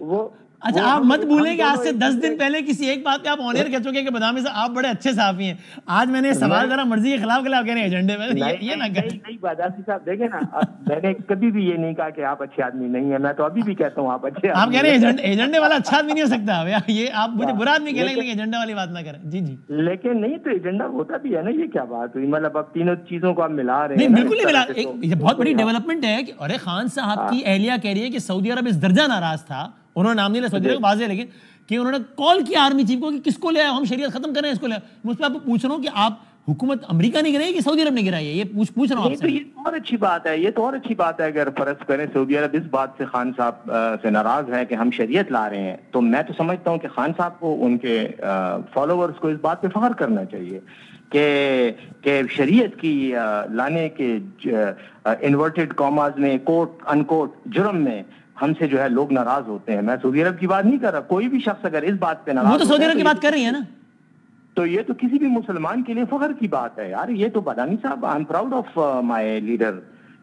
وہ اچھا آپ مت بھولیں کہ آج سے 10 دن پہلے کسی ایک بات پہ آپ آنر کہہ چکے کہ بدامی صاحب آپ بڑے اچھے صحافی ہیں. آج میں نے سوال ذرا مرضی کے خلاف کہہ رہے ہیں ایجنڈے میں, یہ نہ کریں. نہیں باداسی صاحب دیکھیں نا, میں نے کبھی بھی یہ نہیں کہا کہ آپ اچھے آدمی نہیں ہیں, میں تو ابھی بھی کہتا ہوں آپ اچھے. آپ کہہ رہے ہیں ایجنڈے والا اچھا آدمی نہیں ہو سکتا, یہ آپ مجھے برا آدمی کہہ لیں, ایجنڈا والی بات نہ کریں. جی جی لیکن نہیں تو ایجنڈا ہوتا بھی ہے نا, یہ کیا بات ہوئی؟ مطلب اب تینوں چیزوں کو آپ ملا رہے ہیں. نہیں بالکل نہیں ملا. یہ بہت بڑی ڈیولپمنٹ ہے کہ ارے خان صاحب کی اہلیہ کہہ رہی ہے کہ سعودی عرب اس درجہ ناراض تھا, انہوں نے نام نہیں لیا سعودی عرب واضح, لیکن کہ انہوں نے کال کیا آرمی چیف کو کہ کس کو لے آئے, ہم شریعت ختم کریں اس کو لے آئے. میں اس پہ آپ کو پوچھ رہا ہوں کہ آپ حکومت امریکہ نے گرائی کہ سعودی عرب نے گرائی ہے, یہ پوچھ رہا ہوں آپ سے. یہ تو اور اچھی بات ہے, یہ تو اور اچھی بات ہے. اگر فرض کریں سعودی عرب اس بات سے خان صاحب سے ناراض ہے کہ ہم شریعت لا رہے ہیں, تو میں تو سمجھتا ہوں کہ خان صاحب کو, ان کے فالوورز کو اس بات پہ فخر کرنا چاہیے کہ شریعت کی لانے کے انورٹڈ کاماز میں کوٹ ان کوٹ جرم میں ہم سے جو ہے لوگ ناراض ہوتے ہیں. میں سعودی عرب کی بات نہیں کر رہا, کوئی بھی شخص اگر اس بات پہ ناراض, وہ تو سعودی عرب کی بات کر رہی ہے نا, تو یہ تو کسی بھی مسلمان کے لیے فخر کی بات ہے یار. یہ تو بدانی صاحب, I am proud of my leader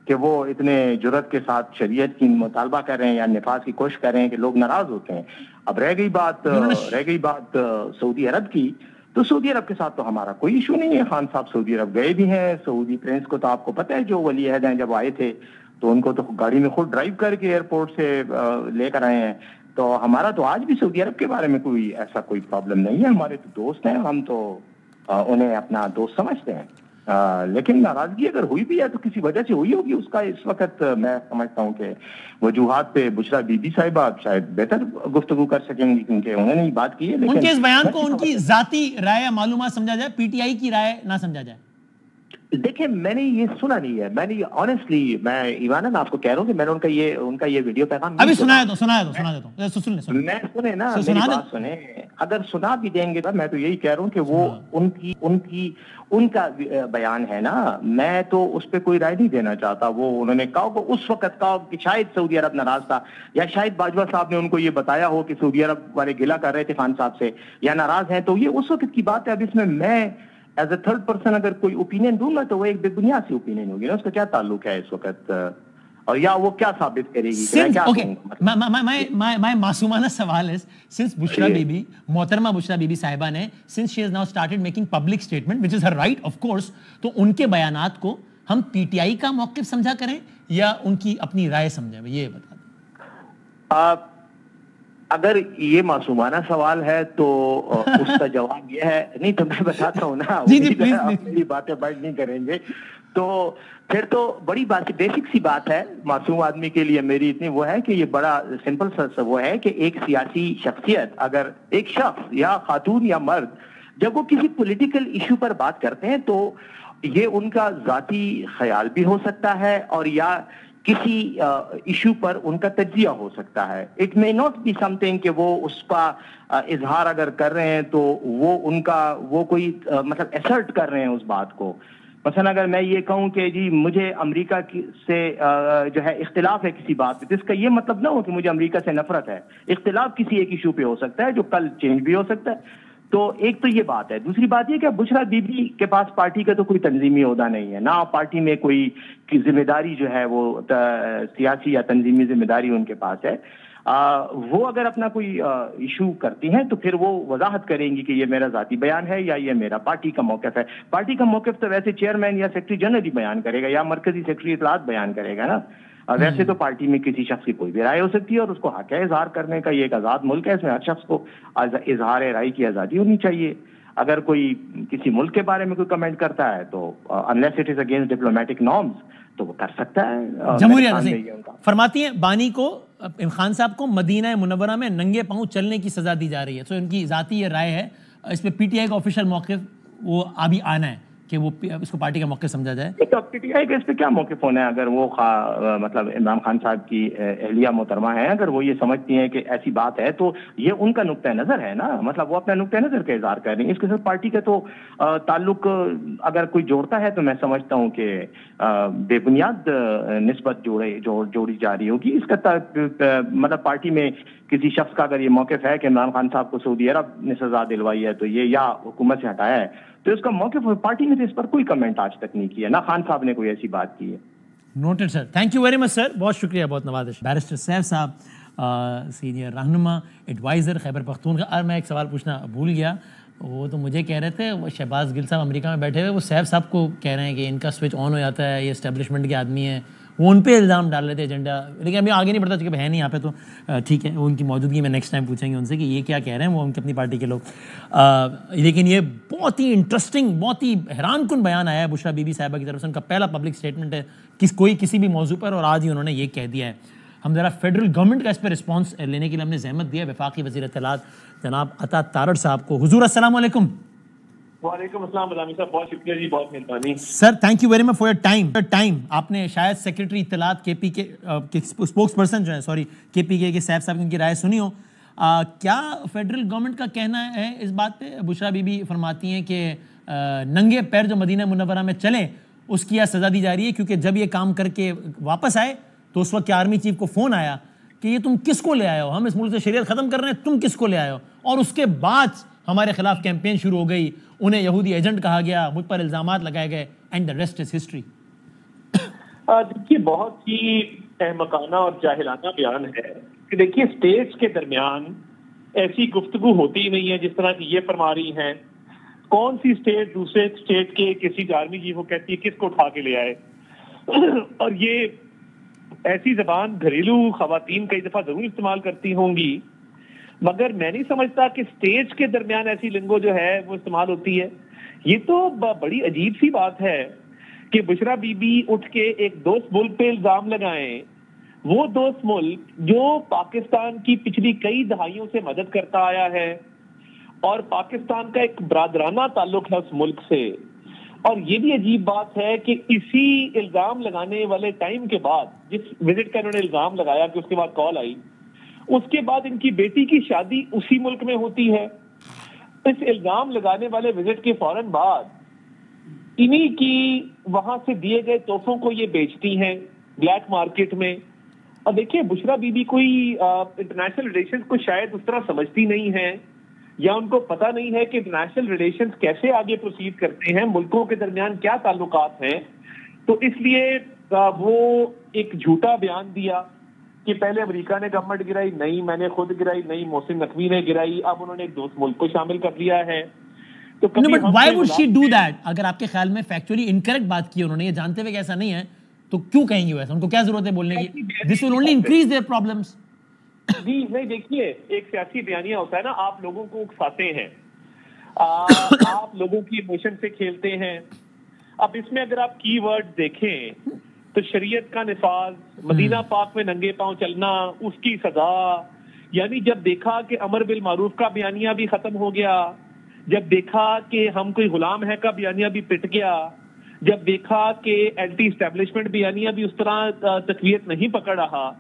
کہ وہ اتنے جرأت کے ساتھ شریعت کی مطالبہ کر رہے ہیں یا نفاذ کی کوشش کر رہے ہیں کہ لوگ ناراض ہوتے ہیں. اب رہ گئی بات سعودی عرب کی, تو سعودی عرب کے ساتھ تو ہمارا کوئی ایشو نہیں ہے. خان صاحب سعودی عرب گئے بھی ہیں. سعودی پرنس کو تو آپ کو پتہ ہے, جو ولی عہد ہیں, جب آئے تھے تو ان کو تو گاڑی میں خود ڈرائیو کر کے ایئرپورٹ سے لے کر آئے ہیں. تو ہمارا تو آج بھی سعودی عرب کے بارے میں ایسا کوئی پرابلم نہیں ہے. ہمارے تو دوست ہیں, ہم تو انہیں اپنا دوست سمجھتے ہیں. لیکن ناراضگی اگر ہوئی بھی ہے تو کسی وجہ سے ہوئی ہوگی. اس کا اس وقت میں سمجھتا ہوں کہ وجوہات پہ بشرا بی بی صاحبہ شاید بہتر گفتگو کر سکیں گی, کیونکہ انہوں نے بات کی ہے. ان کے اس بیان کو ان کی ذاتی رائے معلومات سمجھا جائے, پی ٹی آئی کی رائے نہ سمجھا جائے. دیکھیں میں نے یہ سنا نہیں ہے, میں نے آنیسٹلی, میں ایماناً آپ کو کہہ رہا ہوں کہ میں نے ان کا یہ ویڈیو پیغام ابھی سنا دیتا ہوں. میں سنے نا, میری بات سنیں. اگر سنا بھی دیں گے تو میں تو یہی کہہ رہا ہوں کہ وہ ان کا بیان ہے نا, میں تو اس پہ کوئی رائے نہیں دینا چاہتا. وہ انہوں نے کہا کہ اس وقت کہا کہ شاید سعودی عرب ناراض تھا, یا شاید باجوہ صاحب نے ان کو یہ بتایا ہو کہ سعودی عرب والے گلہ کر رہے تھے خان صاحب سے یا ناراض ہیں. تو یہ اس وقت کی بات ہے. اب اس میں ایز اے تھرڈ پرسن اگر کوئی اوپینین دوں گا تو وہ ایک بے بنیاد سی اوپینین ہوگی نا. اس کا کیا تعلق ہے اس وقت, اور یا وہ کیا ثابت کرے گی؟ my معصومانہ سوال ہے, since بشرا بی بی, محترمہ بشرا بی بی صاحبہ نے, since she has now started making public statement which is her right of course, تو ان کے بیانات کو ہم پی ٹی آئی کا موقف سمجھا کریں یا ان کی اپنی رائے سمجھیں, یہ بتا دیں. اگر یہ معصومانہ سوال ہے تو اس کا جواب یہ ہے, نہیں تو میں بتاتا ہوں نا, میری باتیں بائٹ نہیں کریں گے تو پھر تو بڑی بات, بیسک سی بات ہے معصوم آدمی کے لیے میری اتنی وہ ہے کہ یہ بڑا سمپل سا وہ ہے کہ ایک سیاسی شخصیت, اگر ایک شخص یا خاتون یا مرد جب وہ کسی پولیٹیکل ایشو پر بات کرتے ہیں تو یہ ان کا ذاتی خیال بھی ہو سکتا ہے اور یا کسی ایشو پر ان کا تجزیہ ہو سکتا ہے. It may not be something کہ وہ اس کا اظہار اگر کر رہے ہیں تو وہ ان کا وہ کوئی مطلب ایسرٹ کر رہے ہیں اس بات کو. مثلا اگر میں یہ کہوں کہ جی مجھے امریکہ سے جو ہے اختلاف ہے کسی بات پہ, تو اس کا یہ مطلب نہ ہو کہ مجھے امریکہ سے نفرت ہے. اختلاف کسی ایک ایشو پہ ہو سکتا ہے جو کل چینج بھی ہو سکتا ہے. تو ایک تو یہ بات ہے. دوسری بات یہ کہ بشرا بی بی کے پاس پارٹی کا تو کوئی تنظیمی عہدہ نہیں ہے, نہ پارٹی میں کوئی ذمہ داری جو ہے وہ سیاسی یا تنظیمی ذمہ داری ان کے پاس ہے. وہ اگر اپنا کوئی ایشو کرتی ہیں تو پھر وہ وضاحت کریں گی کہ یہ میرا ذاتی بیان ہے یا یہ میرا پارٹی کا موقف ہے. پارٹی کا موقف تو ویسے چیئرمین یا سیکرٹری جنرل ہی بیان کرے گا یا مرکزی سیکرٹری اطلاعات بیان کرے گا نا. ویسے تو پارٹی میں کسی شخص کی کوئی بھی رائے ہو سکتی ہے اور اس کو حق ہے اظہار کرنے کا. یہ ایک آزاد ملک ہے, اس میں ہر شخص کو اظہار رائے کی آزادی ہونی چاہیے. اگر کوئی کسی ملک کے بارے میں کوئی کمنٹ کرتا ہے تو unless it is against diplomatic norms تو وہ کر سکتا ہے. جمہوریہ فرماتی ہیں بانی کو, خان صاحب کو مدینہ منورہ میں ننگے پاؤں چلنے کی سزا دی جا رہی ہے. تو ان کی ذاتی یہ رائے ہے, اس پہ پی ٹی آئی کا آفیشیل موقف وہ ابھی آنا ہے. کہ وہ اس کو پارٹی کا موقف سمجھا جائے؟ تو پی ٹی آئی کا اس پہ کیا موقف ہونا ہے؟ اگر وہ مطلب عمران خان صاحب کی اہلیہ محترمہ ہیں، اگر وہ یہ سمجھتی ہیں کہ ایسی بات ہے تو یہ ان کا نقطۂ نظر ہے نا، مطلب وہ اپنے نقطۂ نظر کا اظہار کر رہی ہیں. اس کے ساتھ پارٹی کا تو تعلق اگر کوئی جوڑتا ہے تو میں سمجھتا ہوں کہ بے بنیاد نسبت جوڑی جا رہی ہوگی. اس کا مطلب پارٹی میں کسی شخص کا اگر یہ موقف ہے کہ عمران خان صاحب کو سعودی عرب نے سزا دلوائی ہے تو یہ یا حکومت سے ہٹایا ہے، تو اس کا موقف پارٹی نے تو اس پر کوئی کمنٹ آج تک نہیں کیا، نہ خان صاحب نے کوئی ایسی بات کی ہے. Noted sir, thank you very much sir, بہت شکریہ، بہت نوازش. بیرسٹر سیف صاحب سینئر رہنما ایڈوائزر خیبر پختونخوا. اور میں ایک سوال پوچھنا بھول گیا، وہ تو مجھے کہہ رہے تھے وہ شہباز گل صاحب امریکہ میں بیٹھے ہوئے، وہ سیف صاحب کو کہہ رہے ہیں کہ ان کا سوئچ آن ہو جاتا ہے، یہ اسٹیبلشمنٹ کے آدمی ہیں، وہ ان پہ الزام ڈال رہے تھے ایجنڈا. لیکن ابھی آگے نہیں بڑھتا چونکہ ہے نہیں یہاں پہ، تو ٹھیک ہے، وہ ان کی موجودگی میں نیکسٹ ٹائم پوچھیں گے ان سے کہ یہ کیا کہہ رہے ہیں وہ ان کی اپنی پارٹی کے لوگ. لیکن یہ بہت ہی انٹرسٹنگ، بہت ہی حیران کن بیان آیا ہے بشرا بی بی صاحبہ کی طرف سے. ان کا پہلا پبلک اسٹیٹمنٹ ہے کسی بھی موضوع پر، اور آج ہی انہوں نے یہ کہہ دیا ہے. ہم ذرا فیڈرل گورنمنٹ کا اس پہ رسپانس لینے کے لیے ہم نے زحمت دیا وفاقی وزیر اطلاعات جناب عطا تارڑ صاحب کو. حضور السلام علیکم. وعلیکم السلام غلامی صاحب، بہت شکریہ جی، بہت مہربانی sir. Thank you very much for your time. آپ نے شاید سیکرٹری اطلاعات کے پی کے اسپوکس پرسن جو ہیں کے پی کے سیف صاحب کی رائے سنی ہو. کیا فیڈرل گورنمنٹ کا کہنا ہے اس بات پہ؟ بشرا بی بی فرماتی ہیں کہ ننگے پیر جو مدینہ منورہ میں چلیں اس کی سزا دی جا رہی ہے، کیونکہ جب یہ کام کر کے واپس آئے تو اس وقت آرمی چیف کو فون آیا کہ یہ تم کس کو لے آئے ہو، ہم اس ملک سے شریعت ختم کر رہے ہیں، تم کس کو لے آئے ہو. اور اس کے بعد ہمارے خلاف کیمپین شروع ہو گئی، انہیں یہودی ایجنٹ کہا گیا، مجھ پر الزامات لگائے گئے، and the rest is history. دیکھیے، بہت ہی احمقانہ اور جاہلانہ بیان ہے کہ دیکھیے اسٹیٹس کے درمیان ایسی گفتگو ہوتی نہیں ہے جس طرح کی یہ فرما رہی ہیں. کون سی اسٹیٹ دوسرے اسٹیٹ کے کسی آرمی چیف کو کہتی ہے کس کو اٹھا کے لے آئے؟ اور یہ ایسی زبان گھریلو خواتین کئی دفعہ ضرور استعمال کرتی ہوں گی، مگر میں نہیں سمجھتا کہ اسٹیٹس کے درمیان ایسی لنگو جو ہے وہ استعمال ہوتی ہے. یہ تو بڑی عجیب سی بات ہے کہ بشرا بی بی اٹھ کے ایک دوست ملک پہ الزام لگائیں، وہ دوست ملک جو پاکستان کی پچھلی کئی دہائیوں سے مدد کرتا آیا ہے اور پاکستان کا ایک برادرانہ تعلق ہے اس ملک سے. اور یہ بھی عجیب بات ہے کہ اسی الزام لگانے والے ٹائم کے بعد، جس وزٹ کا انہوں نے الزام لگایا کہ اس کے بعد کال آئی، اس کے بعد ان کی بیٹی کی شادی اسی ملک میں ہوتی ہے. اس الزام لگانے والے وزٹ کے فوراً بعد انہی کی وہاں سے دیے گئے تحفوں کو یہ بیچتی ہیں بلیک مارکیٹ میں. اور دیکھیں، بشرا بی بی کوئی انٹرنیشنل ریلیشنز کو شاید اس طرح سمجھتی نہیں ہے، یا ان کو پتہ نہیں ہے کہ انٹرنیشنل ریلیشنز کیسے آگے پروسیڈ کرتے ہیں، ملکوں کے درمیان کیا تعلقات ہیں. تو اس لیے وہ ایک جھوٹا بیان دیا کہ پہلے امریکہ نے گورنمنٹ گرائی، نہیں میں نے خود گرائی، نہیں محسن نقوی نے گرائی، اب انہوں نے ایک دوست ملک کو شامل کر لیا ہے. تو why would she do that؟ اگر آپ کے خیال میں فیکچولی انکریکٹ بات کی انہوں نے، یہ جانتے ہوئے کہ ایسا نہیں ہے، تو کیوں کہیں گے ویسا؟ ان کو کیا ضرورت ہے بولنے کی؟ This will only increase their problems. جی نہیں، دیکھیے ایک سیاسی بیانیہ ہوتا ہے نا، آپ لوگوں کو اکساتے ہیں، آپ لوگوں کی ایموشن سے کھیلتے ہیں. اب اس میں اگر آپ کی ورڈ دیکھیں تو شریعت کا نفاذ، مدینہ پاک میں ننگے پاؤں چلنا، اس کی سزا، یعنی جب دیکھا کہ امر بالمعروف کا بیانیہ بھی ختم ہو گیا، جب دیکھا کہ ہم کوئی غلام ہے کا بیانیہ بھی پٹ گیا، جب دیکھا کہ اینٹی اسٹیبلشمنٹ بیانیہ بھی اس طرح تقویت نہیں پکڑ رہا،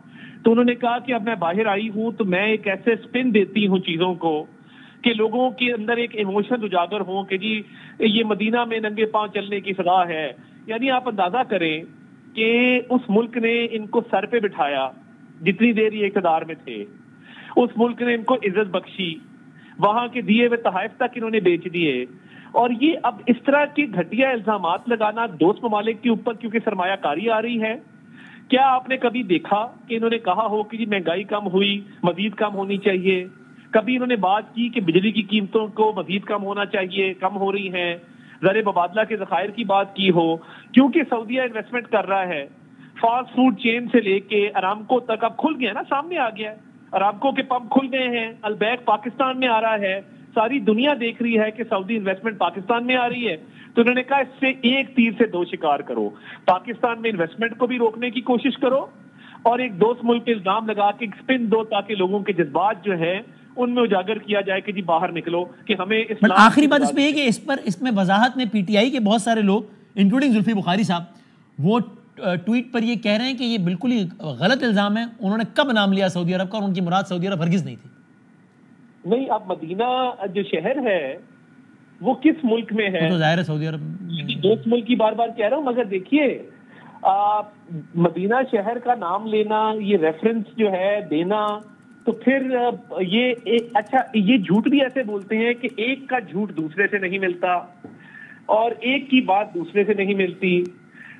تو انہوں نے کہا کہ اب میں باہر آئی ہوں تو میں ایک ایسے سپن دیتی ہوں چیزوں کو کہ لوگوں کے اندر ایک ایموشن اجاگر ہوں کہ جی یہ مدینہ میں ننگے پاؤں چلنے کی سزا ہے. یعنی آپ اندازہ کریں کہ اس ملک نے ان کو سر پہ بٹھایا جتنی دیر یہ اقتدار میں تھے، اس ملک نے ان کو عزت بخشی، وہاں کے دیے ہوئے تحائف تک انہوں نے بیچ دیے. اور یہ اب اس طرح کی گھٹیا الزامات لگانا دوست ممالک کے اوپر کیونکہ سرمایہ کاری آ رہی ہے. کیا آپ نے کبھی دیکھا کہ انہوں نے کہا ہو کہ جی مہنگائی کم ہوئی، مزید کم ہونی چاہیے؟ کبھی انہوں نے بات کی کہ بجلی کی قیمتوں کو مزید کم ہونا چاہیے، کم ہو رہی ہیں؟ زر مبادلہ کے ذخائر کی بات کی ہو؟ کیونکہ سعودیہ انویسٹمنٹ کر رہا ہے، فاسٹ فوڈ چین سے لے کے ارامکو تک اب کھل گیا نا، سامنے آ گیا ہے، ارامکو کے پمپ کھل گئے ہیں، البیک پاکستان میں آ رہا ہے، ساری دنیا دیکھ رہی ہے کہ سعودی انویسٹمنٹ پاکستان میں آ رہی ہے. تو انہوں نے کہا اس سے ایک تیر سے دو شکار کرو، پاکستان میں انویسٹمنٹ کو بھی روکنے کی کوشش کرو اور ایک دوست ملک پہ الزام لگا کے سپن دو تاکہ لوگوں کے جذبات جو ہیں ان میں اجاگر کیا جائے کہ جی باہر نکلو کہ ہمیں اسلام. آخری بات اس پہ یہ کہ اس میں وضاحت میں پی ٹی آئی کے بہت سارے لوگ انکلوڈنگ زلفی بخاری صاحب وہ ٹویٹ پر یہ کہہ رہے ہیں کہ یہ بالکل ہی غلط الزام ہے. انہوں نے کب نام لیا سعودی عرب کا اور ان کی مراد سعودی عرب ہرگز نہیں تھی. نہیں, اب مدینہ جو شہر ہے وہ کس ملک میں ہے؟ تو ظاہر ہے سعودی عرب. دوست ملک کی بار بار کہہ رہا ہوں, مگر دیکھیے مدینہ شہر کا نام لینا, یہ ریفرنس جو ہے دینا, تو پھر یہ اچھا یہ جھوٹ بھی ایسے بولتے ہیں کہ ایک کا جھوٹ دوسرے سے نہیں ملتا اور ایک کی بات دوسرے سے نہیں ملتی.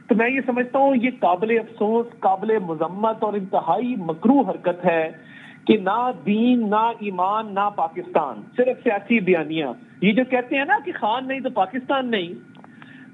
تو میں یہ سمجھتا ہوں یہ قابل افسوس, قابل مذمت اور انتہائی مکروہ حرکت ہے کہ نہ دین, نہ ایمان, نہ پاکستان, صرف سیاسی بیانیاں. یہ جو کہتے ہیں نا کہ خان نہیں تو پاکستان نہیں,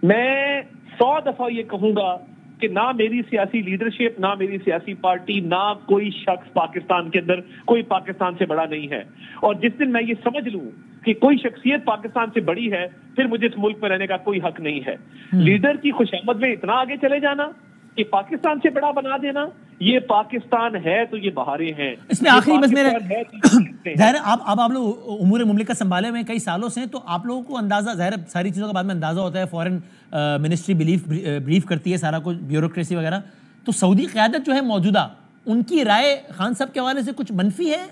میں 100 دفعہ یہ کہوں گا کہ نہ میری سیاسی لیڈرشپ, نہ میری سیاسی پارٹی, نہ کوئی شخص پاکستان کے اندر کوئی پاکستان سے بڑا نہیں ہے. اور جس دن میں یہ سمجھ لوں کہ کوئی شخصیت پاکستان سے بڑی ہے, پھر مجھے اس ملک میں رہنے کا کوئی حق نہیں ہے. لیڈر کی خوشامد میں اتنا آگے چلے جانا کہ پاکستان سے بڑا بنا دینا, یہ پاکستان ہے تو یہ بہاریں ہیں. اس میں آخری بس میرے ظاہر اب آپ لوگ امور مملکت سنبھالے ہوئے کئی سالوں سے, تو آپ لوگوں کو اندازہ, ظاہر ساری چیزوں کا بعد میں اندازہ ہوتا ہے, فورن منسٹری بریف کرتی ہے سارا کچھ, بیوروکریسی وغیرہ, تو سعودی قیادت جو ہے موجودہ, ان کی رائے خان صاحب کے حوالے سے کچھ منفی ہے,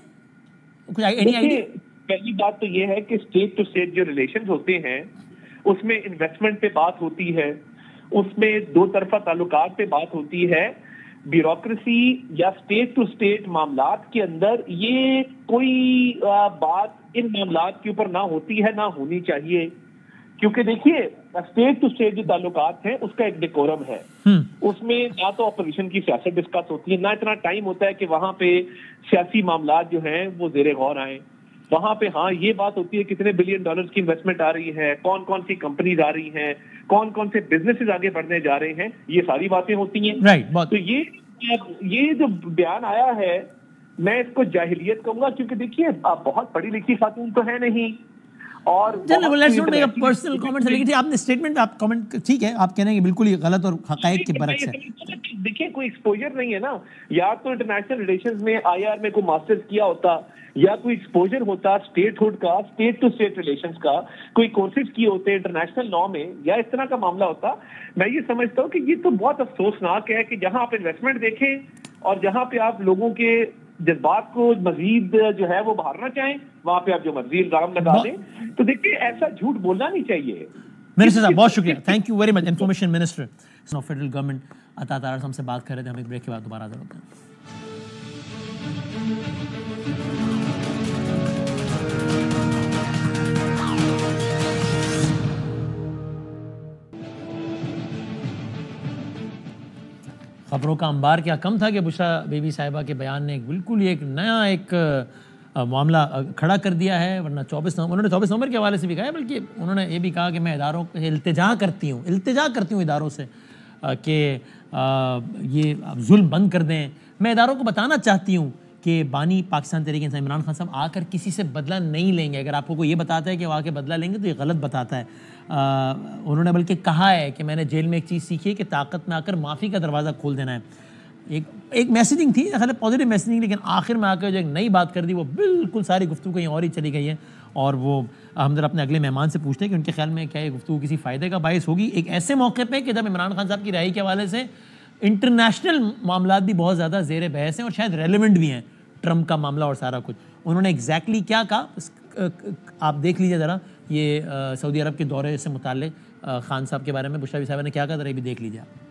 کچھ آئیڈیا؟ پہلی بات تو یہ ہے کہ اسٹیٹ ٹو اسٹیٹ جو ریلیشنز ہوتے ہیں اس میں انویسٹمنٹ پہ بات ہوتی ہے, اس میں دو طرفہ تعلقات پہ بات ہوتی ہے. بیوروکریسی یا اسٹیٹ ٹو اسٹیٹ معاملات کے اندر یہ کوئی بات ان معاملات کے اوپر نہ ہوتی ہے, نہ ہونی چاہیے, کیونکہ دیکھیے اسٹیٹ ٹو اسٹیٹ جو تعلقات ہیں اس کا ایک ڈیکورم ہے. اس میں نہ تو اپوزیشن کی سیاست ڈسکس ہوتی ہے, نہ اتنا ٹائم ہوتا ہے کہ وہاں پہ سیاسی معاملات جو ہیں وہ زیر غور آئیں. وہاں پہ ہاں یہ بات ہوتی ہے کتنے $بلین کی انویسٹمنٹ آ رہی ہے, کون کون سی کمپنیز آ رہی ہیں, کون کون سے بزنسز آگے بڑھنے جا رہے ہیں, یہ ساری باتیں ہوتی ہیں. تو یہ جو بیان آیا ہے میں اس کو جاہلیت کہوں گا, کیونکہ دیکھیے آپ بہت پڑھی لکھی خاتون تو ہے نہیں, اور پرسنل کامنٹ, لیکن آپ نے اسٹیٹمنٹ, آپ کامنٹ ٹھیک ہے, آپ کہہ رہے ہیں کہ بالکل یہ غلط اور حقائق کے برعکس ہے. دیکھیں کوئی ایکسپوجر نہیں ہے نا, یا تو انٹرنیشنل ریلیشنز میں IR میں کوئی ماسٹرز کیا ہوتا, یا کوئی ایکسپوجر ہوتا اسٹیٹ ہوڈ کا, اسٹیٹ ٹو اسٹیٹ ریلیشنز کا, کوئی کورسز کیے ہوتے انٹرنیشنل لا میں, یا اس طرح کا معاملہ ہوتا. میں یہ سمجھتا ہوں کہ یہ تو بہت افسوسناک ہے کہ جہاں آپ انویسٹمنٹ دیکھیں اور جہاں پہ آپ لوگوں کے جذبات کو مزید جو ہے وہ بہارنا چاہیں, وہاں پہ آپ جو مرضی الزام لگا دیں. تو دیکھیے ایسا جھوٹ بولنا نہیں چاہیے. منسٹر صاحب بہت شکریہ, thank you very much. Information minister federal government عطا طاہر ہم سے بات کر رہے تھے. ہم ایک بریک کے بعد دوبارہ حاضر ہوتے ہیں. خبروں کا انبار کیا کم تھا کہ بشرا بی بی صاحبہ کے بیان نے بالکل ایک نیا ایک معاملہ کھڑا کر دیا ہے. ورنہ 24 نومبر, انہوں نے 24 نومبر کے حوالے سے بھی کہا ہے, بلکہ انہوں نے یہ بھی کہا کہ میں اداروں سے التجا کرتی ہوں اداروں سے کہ یہ ظلم بند کر دیں. میں اداروں کو بتانا چاہتی ہوں کہ بانی پاکستان تحریک انصاف عمران خان صاحب آ کر کسی سے بدلہ نہیں لیں گے. اگر آپ کو کوئی یہ بتاتا ہے کہ وہ آ کے بدلہ لیں گے تو یہ غلط بتاتا ہے. انہوں نے بلکہ کہا ہے کہ میں نے جیل میں ایک چیز سیکھی ہے کہ طاقت میں آ کر معافی کا دروازہ کھول دینا ہے. ایک میسیجنگ تھی, خیال پازیٹیو میسیجنگ, لیکن آخر میں آ کر جو ایک نئی بات کر دی وہ بالکل ساری گفتگو کہیں اور ہی چلی گئی ہے. اور وہ ہم ذرا اپنے اگلے مہمان سے پوچھتے ہیں کہ ان کے خیال میں کیا یہ گفتگو کسی فائدے کا باعث ہوگی ایک ایسے موقع پہ کہ جب عمران خان صاحب کی رہائی کے حوالے سے انٹرنیشنل معاملات بھی بہت زیادہ زیر بحث ہیں اور شاید ریلیونٹ بھی ہیں, ٹرمپ کا معاملہ اور سارا کچھ. انہوں نے ایگزیکٹلی کیا کہا آپ دیکھ لیجیے ذرا. یہ سعودی عرب کے دورے سے متعلق خان صاحب کے بارے میں بشرا بی صاحبہ نے کیا کہا, ذرا یہ بھی دیکھ لیجیے آپ.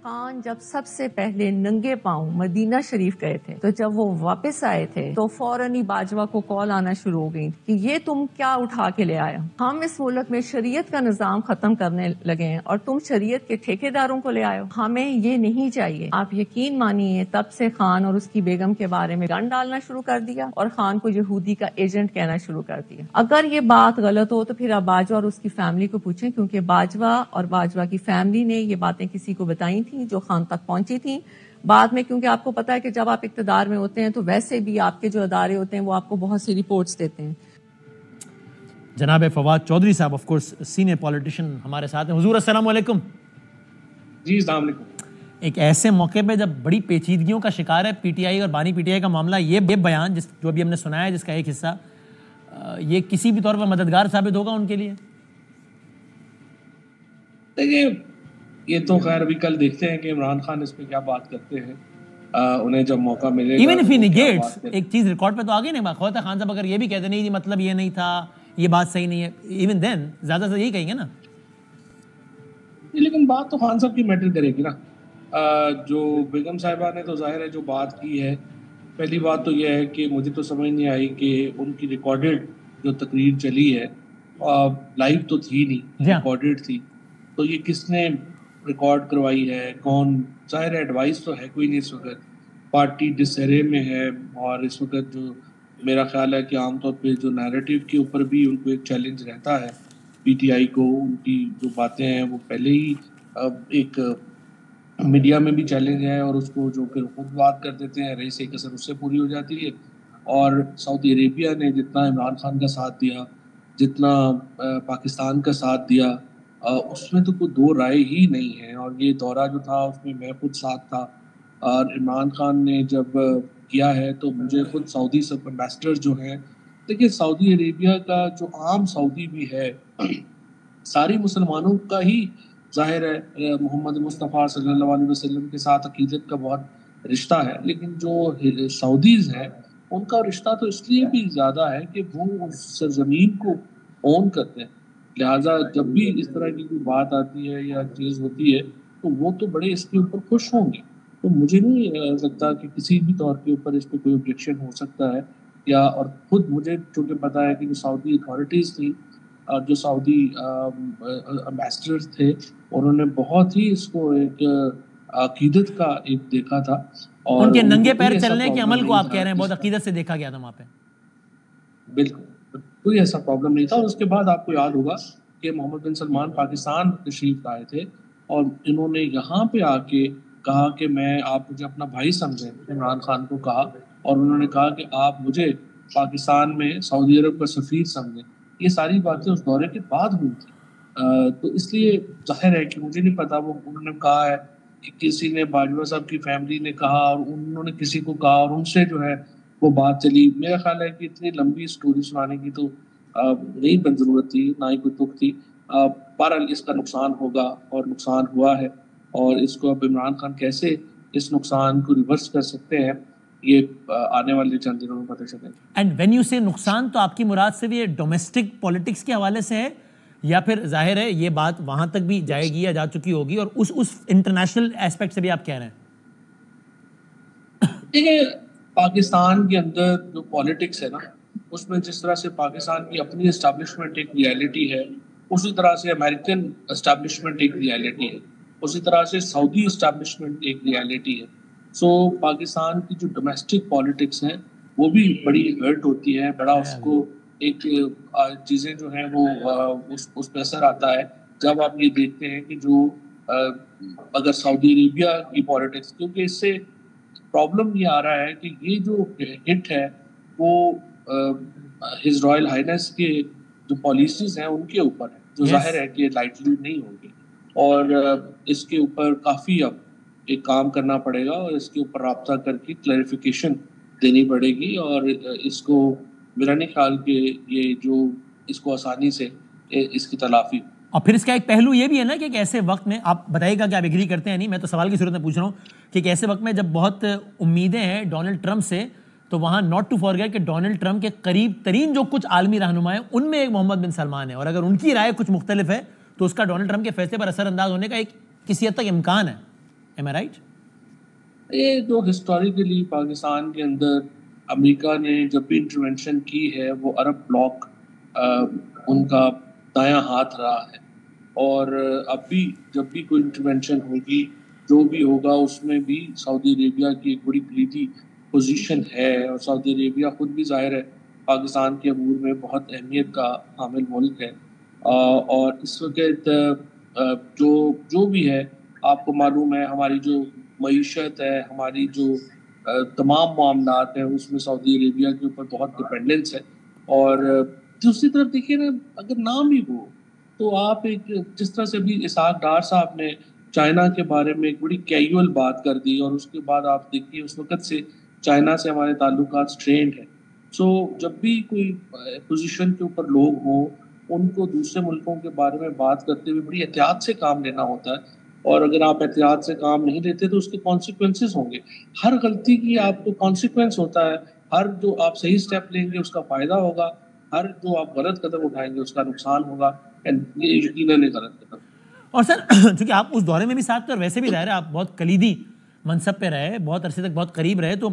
خان جب سب سے پہلے ننگے پاؤں مدینہ شریف گئے تھے تو جب وہ واپس آئے تھے تو فوراً ہی باجوہ کو کال آنا شروع ہو گئی کہ یہ تم کیا اٹھا کے لے آیا, ہم اس ملک میں شریعت کا نظام ختم کرنے لگے ہیں اور تم شریعت کے ٹھیکیداروں کو لے آئے ہو, ہمیں یہ نہیں چاہیے. آپ یقین مانیے تب سے خان اور اس کی بیگم کے بارے میں گن ڈالنا شروع کر دیا اور خان کو یہودی کا ایجنٹ کہنا شروع کر دیا. اگر یہ بات غلط ہو تو پھر آپ باجوہ اور اس کی فیملی کو پوچھیں, کیونکہ باجوہ اور باجوہ کی فیملی نے یہ باتیں کسی کو بتائی تھیں جو خان تک پہنچی تھیں. بعد میں کیونکہ آپ کو پتا ہے کہ جب آپ اقتدار میں ہوتے ہیں تو ویسے بھی آپ کے جو ادارے ہوتے ہیں وہ آپ کو بہت سی رپورٹس دیتے ہیں. جناب فواد چودھری صاحب آف کورس سینئر پولیٹیشین ہمارے ساتھ ہیں. حضور السلام علیکم. جی السلام علیکم. ایک ایسے موقع پہ جب بڑی پیچیدگیوں کا شکار ہے پی ٹی آئی اور بانی پی ٹی آئی کا معاملہ، یہ بیان جو ابھی ہم نے سنایا ہے جس کا ایک حصہ، یہ کسی بھی طور پر مددگار ثابت ہوگا ان کے لیے؟ دیکھیے یہ تو خیر ابھی کل دیکھتے ہیں کہ عمران خان اس پہ کیا بات کرتے ہیں، انہیں جب موقع ملے گا ایون اف ہی نیگیٹس، ایک چیز ریکارڈ پہ تو آگے نہیں، خواجہ خان صاحب اگر یہ بھی کہتے نہیں جی مطلب یہ نہیں تھا، یہ بات صحیح نہیں ہے، ایون دین زیادہ سے یہی کہیں گے نا. لیکن بات تو خان صاحب کی میٹر کرے گی نا. جو بیگم صاحبہ نے تو ظاہر ہے جو بات کی ہے، پہلی بات تو یہ ہے کہ مجھے تو سمجھ نہیں آئی کہ ان کی ریکارڈڈ جو تقریر چلی ہے لائیو تو تھی نہیں، ریکارڈڈ تھی، تو یہ کس نے ریکارڈ کروائی ہے، کون؟ ظاہر ہے ایڈوائس تو ہے کوئی نہیں اس وقت، پارٹی ڈسہرے میں ہے، اور اس وقت جو میرا خیال ہے کہ عام طور پہ جو نیریٹو کے اوپر بھی ان کو ایک چیلنج رہتا ہے پی ٹی آئی کو، ان کی جو باتیں ہیں وہ پہلے ہی ایک میڈیا میں بھی چیلنج ہے، اور اس کو جو پھر خود بات کر دیتے ہیں رئیس ایک اثر اس سے پوری ہو جاتی ہے. اور سعودی عربیہ نے جتنا عمران خان کا ساتھ دیا، جتنا پاکستان کا ساتھ دیا، اس میں تو کوئی دو رائے ہی نہیں ہے. اور یہ دورہ جو تھا اس میں میں خود ساتھ تھا، اور عمران خان نے جب کیا ہے تو مجھے خود سعودی سب امبیسڈر جو ہیں، دیکھیے سعودی عربیہ کا جو عام سعودی بھی ہے ساری مسلمانوں کا ہی ظاہر ہے محمد مصطفیٰ صلی اللہ علیہ وسلم کے ساتھ عقیدت کا بہت رشتہ ہے، لیکن جو سعودیز ہیں ان کا رشتہ تو اس لیے بھی زیادہ ہے کہ وہ اس سرزمین کو اون کرتے ہیں، لہٰذا جب بھی اس طرح کی کوئی بات آتی ہے یا چیز ہوتی ہے تو وہ تو بڑے اس کے اوپر خوش ہوں گے. تو مجھے نہیں لگتا کہ کسی بھی طور کے اوپر اس پہ کوئی objection ہو سکتا ہے. یا اور خود مجھے چونکہ پتا ہے کہ جو سعودی اتھارٹیز تھیں، جو سعودی امبیسڈرز تھے، انہوں نے بہت ہی اس کو ایک عقیدت کا ایک دیکھا تھا، اور ان کے ننگے پیر چلنے کے عمل کو آپ کہہ رہے ہیں بہت عقیدت سے دیکھا گیا تھا وہاں پہ. بالکل کوئی ایسا پرابلم نہیں تھا. اور اس کے بعد آپ کو یاد ہوگا کہ محمد بن سلمان پاکستان تشریف لائے تھے، اور انہوں نے یہاں پہ آ کے کہا کہ میں آپ مجھے اپنا بھائی سمجھیں، عمران خان کو کہا، اور انہوں نے کہا کہ آپ مجھے پاکستان میں سعودی عرب کا سفیر سمجھیں. یہ ساری باتیں اس دورے کے بعد ہوئی تھی. تو اس لیے ظاہر ہے کہ مجھے نہیں پتا وہ انہوں نے کہا ہے کہ کسی نے باجوہ صاحب کی فیملی نے کہا اور انہوں نے کسی کو کہا اور ان سے جو ہے وہ بات چلی. میرا خیال ہے کہ اتنی لمبی سٹوری سنانے کی تو نہیں بن ضرورت تھی، نہ ہی کوئی تک تھی. بہرحال اس کا نقصان ہوگا اور نقصان ہوا ہے، اور اس کو اب عمران خان کیسے اس نقصان کو ریورس کر سکتے ہیں یہ آنے والے چند دنوں میں پتہ چلے گا. اینڈ وین یو سے نقصان، تو آپ کی مراد سے بھی یہ ڈومیسٹک پولیٹکس کے حوالے سے ہے، یا پھر ظاہر ہے یہ بات وہاں تک بھی جائے گی یا جا چکی ہوگی، اور اس انٹرنیشنل ایسپیکٹ سے بھی آپ کہہ رہے ہیں؟ دیکھیے پاکستان کے اندر جو پالیٹکس ہے نا، اس میں جس طرح سے پاکستان کی اپنی اسٹیبلشمنٹ ایک ریالٹی ہے، اسی طرح سے امریکن اسٹیبلشمنٹ ایک ریالٹی ہے، اسی طرح سے سعودی اسٹیبلشمنٹ ایک ریالٹی ہے. سو پاکستان کی جو ڈومیسٹک پالیٹکس ہیں وہ بھی بڑی ہرٹ ہوتی ہے، بڑا اس کو ایک چیزیں جو ہیں وہ اس پہ اثر آتا ہے جب آپ یہ دیکھتے ہیں کہ جو اگر سعودی عربیہ کی پالیٹکس، کیونکہ اس سے پرابلم یہ آ رہا ہے کہ یہ جو ہٹ ہے وہ ہز رائل ہائنس کے جو پالیسیز ہیں ان کے اوپر ہے، جو ظاہر ہے کہ لائٹلی نہیں ہوں گی، اور اس کے اوپر کافی اب ایک کام کرنا پڑے گا، اور اس کے اوپر رابطہ کر کے کلیریفیکیشن دینی پڑے گی. اور اس کو میرا نہیں خیال کہ یہ جو اس کو آسانی سے اس کی تلافی. اور پھر اس کا ایک پہلو یہ بھی ہے نا کہ ایک ایسے وقت میں، آپ بتائیے گا کہ آپ ایگری کرتے ہیں نہیں، میں تو سوال کی صورت میں پوچھ رہا ہوں کہ ایک ایسے وقت میں جب بہت امیدیں ہیں ڈونلڈ ٹرمپ سے، تو وہاں ناٹ ٹو فارگیٹ کہ ڈونلڈ ٹرمپ کے قریب ترین جو کچھ عالمی رہنما ہیں ان میں ایک محمد بن سلمان ہے، اور اگر ان کی رائے کچھ مختلف ہے تو اس کا ڈونلڈ ٹرمپ کے فیصلے پر اثر انداز ہونے کا ایک کسی حد تک امکان ہے. ایم آئی رائٹ؟ یہ جو ہسٹوریکلی پاکستان کے اندر امریکہ نے جب بھی انٹرونشن کی ہے وہ عرب بلاک ان کا دایاں ہاتھ رہا ہے، اور اب بھی جب بھی کوئی انٹرونشن ہوگی جو بھی ہوگا اس میں بھی سعودی عربیہ کی ایک بڑی کلیدی پوزیشن ہے. اور سعودی عربیہ خود بھی ظاہر ہے پاکستان کے امور میں بہت اہمیت کا حامل ملک ہے، اور اس وقت جو بھی ہے آپ کو معلوم ہے ہماری جو معیشت ہے، ہماری جو تمام معاملات ہیں اس میں سعودی عربیہ کے اوپر بہت ڈپینڈنس ہے. اور دوسری طرف دیکھیے نا، اگر نام ہی ہو تو آپ ایک جس طرح سے بھی اسحاق ڈار صاحب نے چائنا کے بارے میں ایک بڑی کیجول بات کر دی، اور اس کے بعد آپ دیکھیے اس وقت سے چائنا سے ہمارے تعلقات اسٹرینڈ ہیں. سو جب بھی کوئی پوزیشن کے اوپر لوگ ہوں ان کو دوسرے ملکوں کے بارے میں بات کرتے ہوئے بڑی احتیاط سے کام لینا ہوتا ہے، اور اگر آپ احتیاط سے کام نہیں لیتے تو اس کے کانسیکوینسز ہوں گے. ہر غلطی کی آپ کو کانسیکوینس ہوتا ہے، ہر جو آپ صحیح اسٹیپ لیں گے اس کا فائدہ ہوگا، ہر جو آپ غلط قدم اٹھائیں گے اس کا نقصان ہوگا. یہ یقیناً ایک غلط قدم. اور سر چونکہ آپ اس دورے میں بھی ساتھ تھے اور ویسے بھی ظاہر ہے آپ بہت کلیدی منصب پہ رہے، بہت عرصے تک بہت قریب رہے، تو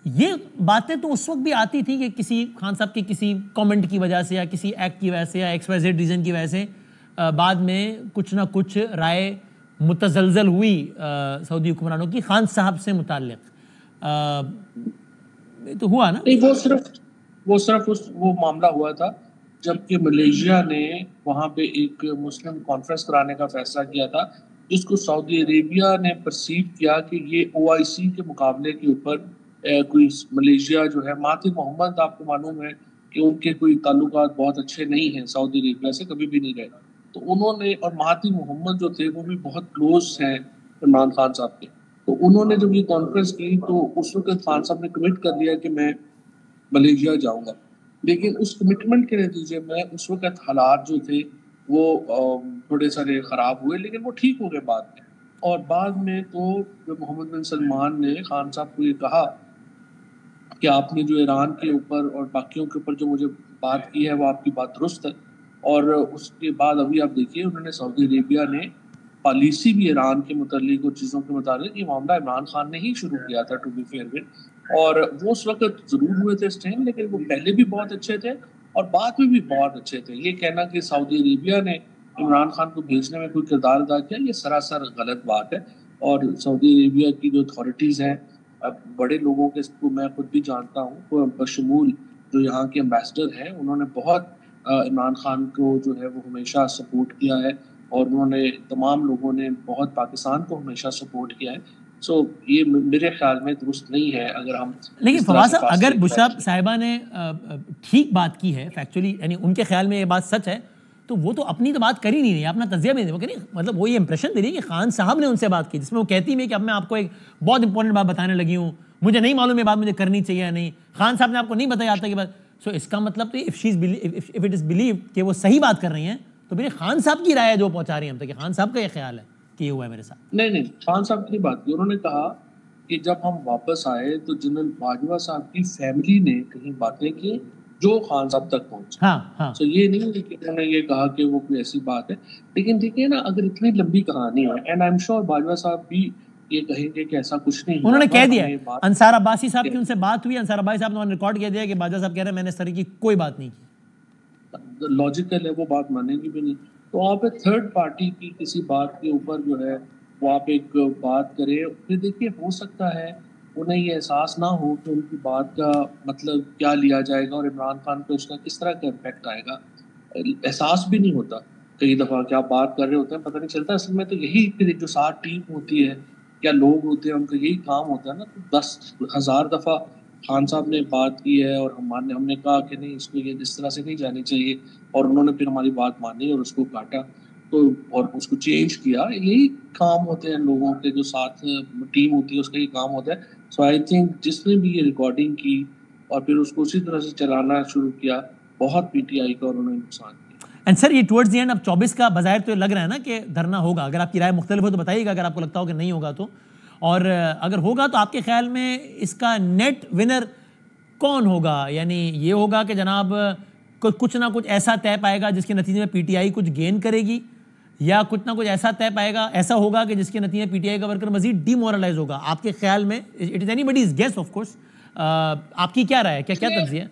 یہ باتیں تو اس وقت بھی آتی تھیں کہ کسی خان صاحب کی کسی کامنٹ کی وجہ سے یا کسی ایکٹ کی وجہ سے یا ایکس وائی زیڈ ریزن کی وجہ سے بعد میں کچھ نہ کچھ رائے متزلزل ہوئی سعودی حکمرانوں کی خان صاحب سے متعلق. تو ہوا نا؟ نہیں، وہ صرف وہ معاملہ ہوا تھا جبکہ ملیشیا نے وہاں پہ ایک مسلم کانفرنس کرانے کا فیصلہ کیا تھا، جس کو سعودی عربیہ نے پرسیو کیا کہ یہ OIC کے مقابلے کے اوپر کوئی ملیشیا جو ہے، مہاتیر محمد آپ کو معلوم ہے کہ ان کے کوئی تعلقات بہت اچھے نہیں ہیں سعودی عربیہ سے، کبھی بھی نہیں رہے. تو انہوں نے، اور مہاتیر محمد جو تھے وہ بھی بہت کلوز ہیں عمران خان صاحب کے، تو انہوں نے جب یہ کانفرنس کی تو اس وقت خان صاحب نے کمٹ کر لیا کہ میں ملیشیا جاؤں گا. لیکن اس کمٹمنٹ کے نتیجے میں اس وقت حالات جو تھے وہ تھوڑے سارے خراب ہوئے، لیکن وہ ٹھیک ہو گئے بعد میں. اور بعد میں تو جب محمد بن سلمان نے خان صاحب کو یہ کہا کہ آپ نے جو ایران کے اوپر اور باقیوں کے اوپر جو مجھے بات کی ہے وہ آپ کی بات درست ہے، اور اس کے بعد ابھی آپ دیکھیے انہوں نے سعودی عربیہ نے پالیسی بھی ایران کے متعلق اور چیزوں کے متعلق، یہ معاملہ عمران خان نے ہی شروع کیا تھا ٹو بی فیئر ود، اور وہ اس وقت ضرور ہوئے تھے اسٹینڈ، لیکن وہ پہلے بھی بہت اچھے تھے اور بعد میں بھی بہت اچھے تھے. یہ کہنا کہ سعودی عربیہ نے عمران خان کو بھیجنے میں کوئی کردار ادا کیا، یہ سراسر غلط بات ہے. اور سعودی عربیہ کی جو اتھارٹیز ہیں، بڑے لوگوں کے کو میں خود بھی جانتا ہوں، بشمول جو یہاں کے امبیسڈر ہیں، انہوں نے بہت عمران خان کو جو ہے وہ ہمیشہ سپورٹ کیا ہے، اور انہوں نے تمام لوگوں نے بہت پاکستان کو ہمیشہ سپورٹ کیا ہے. سو یہ میرے خیال میں درست نہیں ہے اگر ہم. لیکن فواز صاحب اگر بشرا صاحبہ نے ٹھیک بات کی ہے فیکچولی، یعنی ان کے خیال میں یہ بات سچ ہے، تو وہ تو اپنی تو بات کر ہی نہیں رہی، اپنا تجزیہ بھی نہیں، وہ کہ نہیں، مطلب وہ یہ امپریشن دے رہی ہے کہ خان صاحب نے ان سے بات کی، جس میں وہ کہتی ہے کہ اب میں آپ کو ایک بہت امپورٹنٹ بات بتانے لگی ہوں، مجھے نہیں معلوم یہ بات مجھے کرنی چاہیے یا نہیں، خان صاحب نے آپ کو نہیں بتایا جاتا کہ بات. سو اس کا مطلب تو اف اٹ از بلیو کہ وہ صحیح بات کر رہی ہیں، تو میرے خان صاحب کی رائے جو پہنچا رہی ہیں ہم تک، کہ خان صاحب کا یہ خیال ہے کہ یہ ہوا ہے میرے ساتھ. نہیں، خان صاحب کی بات کی، انہوں نے کہا کہ جب ہم واپس آئے تو جنرل باجوہ صاحب کی فیملی نے کہیں باتیں کی جو خان صاحب تک پہنچی. ہاں سو یہ نہیں کہ انہوں نے یہ کہا کہ وہ کوئی ایسی بات ہے. لیکن دیکھیے نا، اگر اتنی لمبی کہانی ہے، and I am sure Bajwa صاحب بھی یہ کہیں گے کہ ایسا کچھ نہیں، انہوں نے کہہ دیا ہے. انصار عباسی صاحب کی ان سے بات ہوئی، انصار عباسی صاحب نے ریکارڈ کیا دیا کہ باجوہ صاحب کہہ رہے ہیں میں نے اس طرح کی کوئی بات نہیں کی. لاجیکل ہے، وہ بات مانیں گی بھی نہیں. تو آپ ایک تھرڈ پارٹی کی کسی بات کے اوپر جو ہے وہ آپ ایک بات کریں، پھر دیکھیے ہو سکتا ہے انہیں یہ احساس نہ ہو کہ ان کی بات کا مطلب کیا لیا جائے گا اور عمران خان پہ اس کا کس طرح کا امپیکٹ آئے گا. احساس بھی نہیں ہوتا کئی دفعہ کہ آپ بات کر رہے ہوتے ہیں، پتہ نہیں چلتا. اصل میں تو یہی پھر جو ساتھ ٹیم ہوتی ہے یا لوگ ہوتے ہیں ان کا یہی کام ہوتا ہے نا. 10,000 دفعہ خان صاحب نے بات کی ہے اور ہم نے کہا کہ نہیں، اس کو یہ اس طرح سے نہیں جانی چاہیے، اور انہوں نے پھر ہماری بات مانی اور اس کو کاٹا تو اور اس کو چینج کیا. یہی کام ہوتے ہیں لوگوں کے جو ساتھ ٹیم ہوتی ہے، اس کا یہ کام ہوتا ہے. سو آئی تھنک جس نے بھی یہ ریکارڈنگ کی اور پھر اس کو اسی طرح سے چلانا شروع کیا، بہت PTI کا انہوں نے نقصان کیا. اینڈ سر یہ ٹورڈز دی اینڈ اب 24 کا بظاہر تو لگ رہا ہے نا کہ دھرنا ہوگا. اگر آپ کی رائے مختلف ہو تو بتائیے گا، اگر آپ کو لگتا ہو کہ نہیں ہوگا تو. اور اگر ہوگا تو آپ کے خیال میں اس کا نیٹ ونر کون ہوگا؟ یعنی یہ ہوگا کہ جناب کچھ نہ کچھ ایسا طے پائے گا جس کے نتیجے میں PTI کچھ گین کرے گی، یا کچھ نہ کچھ ایسا طے پائے گا، ایسا ہوگا کہ جس کے نتیجے میں PTI کا ورکر مزید ڈی مورلائز ہوگا؟ آپ کے خیال میں it is anybody's guess of course, آپ کی کیا رائے ہے، کیا تجزیہ ہے؟